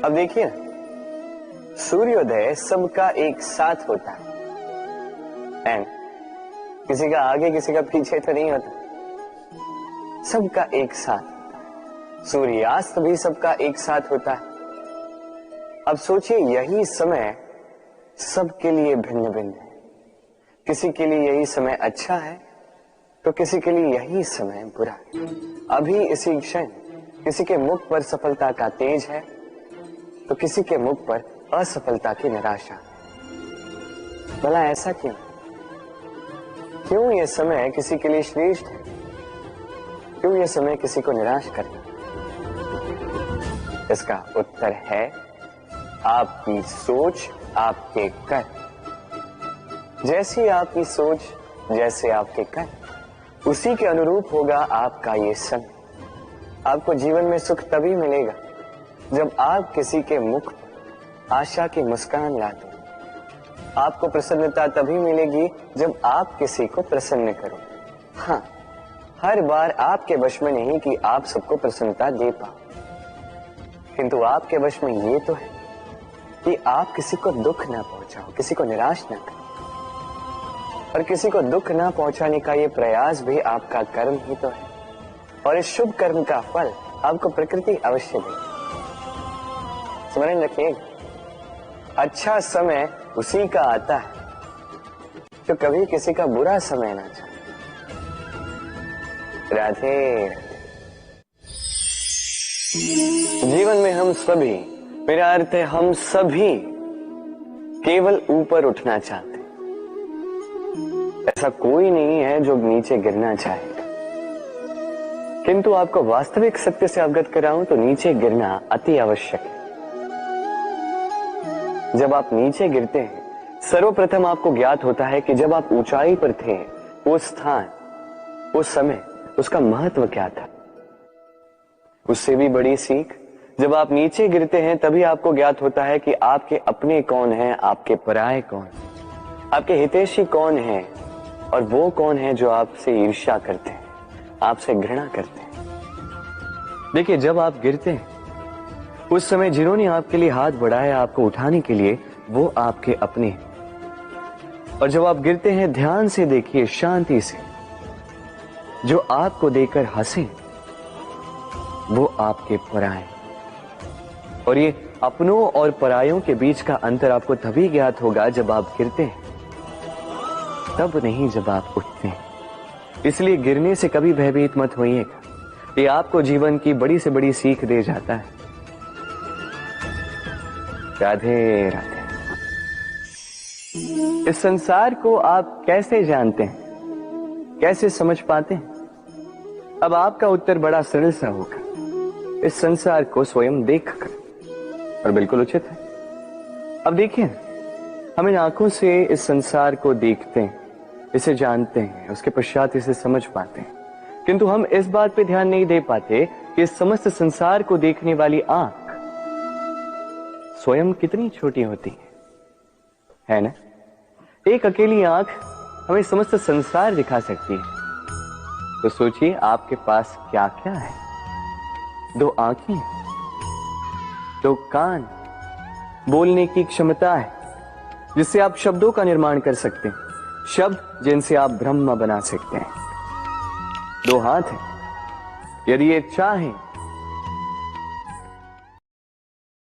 अब देखिए, सूर्योदय सबका एक साथ होता है, एंड किसी का आगे किसी का पीछे तो नहीं होता, सबका एक साथ। सूर्यास्त भी सबका एक साथ होता है। अब सोचिए, यही समय सबके लिए भिन्न भिन्न है। किसी के लिए यही समय अच्छा है तो किसी के लिए यही समय बुरा है। अभी इसी क्षण किसी के मुख पर सफलता का तेज है तो किसी के मुख पर असफलता की निराशा। भला ऐसा क्यों? क्यों यह समय किसी के लिए श्रेष्ठ है, क्यों यह समय किसी को निराश करता? इसका उत्तर है आपकी सोच, आपके कर्म। जैसी आपकी सोच, जैसे आपके कर्म, उसी के अनुरूप होगा आपका ये समय। आपको जीवन में सुख तभी मिलेगा जब आप किसी के मुख पर आशा की मुस्कान लाते। आपको प्रसन्नता तभी मिलेगी जब आप किसी को प्रसन्न करो। हाँ, हर बार आपके वश में नहीं कि आप सबको प्रसन्नता दे पाओ, किंतु आपके वश में ये तो है कि आप किसी को दुख ना पहुंचाओ, किसी को निराश ना करो। और किसी को दुख ना पहुंचाने का ये प्रयास भी आपका कर्म ही तो है, और इस शुभ कर्म का फल आपको प्रकृति अवश्य देगी। स्मरण रखिए, अच्छा समय उसी का आता है जो कभी किसी का बुरा समय ना चाहे। राधे। जीवन में हम सभी, मेरा अर्थ है हम सभी, केवल ऊपर उठना चाहते। ऐसा कोई नहीं है जो नीचे गिरना चाहे, किंतु आपको वास्तविक सत्य से अवगत कराऊं तो नीचे गिरना अति आवश्यक है। जब आप नीचे गिरते हैं, सर्वप्रथम आपको ज्ञात होता है कि जब आप ऊंचाई पर थे, वो स्थान, वो समय, उसका महत्व क्या था। उससे भी बड़ी सीख, जब आप नीचे गिरते हैं तभी आपको ज्ञात होता है कि आपके अपने कौन हैं, आपके पराये कौन, आपके हितैषी कौन हैं, और वो कौन है जो आपसे ईर्ष्या करते हैं, आपसे घृणा करते हैं। देखिए, जब आप गिरते हैं उस समय जिन्होंने आपके लिए हाथ बढ़ाया आपको उठाने के लिए, वो आपके अपने हैं। और जब आप गिरते हैं, ध्यान से देखिए, शांति से, जो आपको देकर हंसे वो आपके पराये। और ये अपनों और परायों के बीच का अंतर आपको तभी ज्ञात होगा जब आप गिरते हैं, तब नहीं जब आप उठते हैं। इसलिए गिरने से कभी भयभीत मत होइएगा, ये आपको जीवन की बड़ी से बड़ी सीख दे जाता है। राधे राधे। इस संसार को आप कैसे जानते हैं, कैसे समझ पाते हैं? अब आपका उत्तर बड़ा सरल सा होगा, इस संसार को स्वयं देखकर, और बिल्कुल उचित है। अब देखिए, हम इन आंखों से इस संसार को देखते हैं, इसे जानते हैं, उसके पश्चात इसे समझ पाते हैं, किंतु हम इस बात पे ध्यान नहीं दे पाते कि इस समस्त संसार को देखने वाली आंख स्वयं कितनी छोटी होती है ना? एक अकेली आंख हमें समस्त संसार दिखा सकती है। तो सोचिए आपके पास क्या क्या है। 2 आंखें, 2 कान, बोलने की क्षमता है जिससे आप शब्दों का निर्माण कर सकते हैं, शब्द जिनसे आप ब्रह्म बना सकते हैं। 2 हाथ हैं, यदि ये चाहें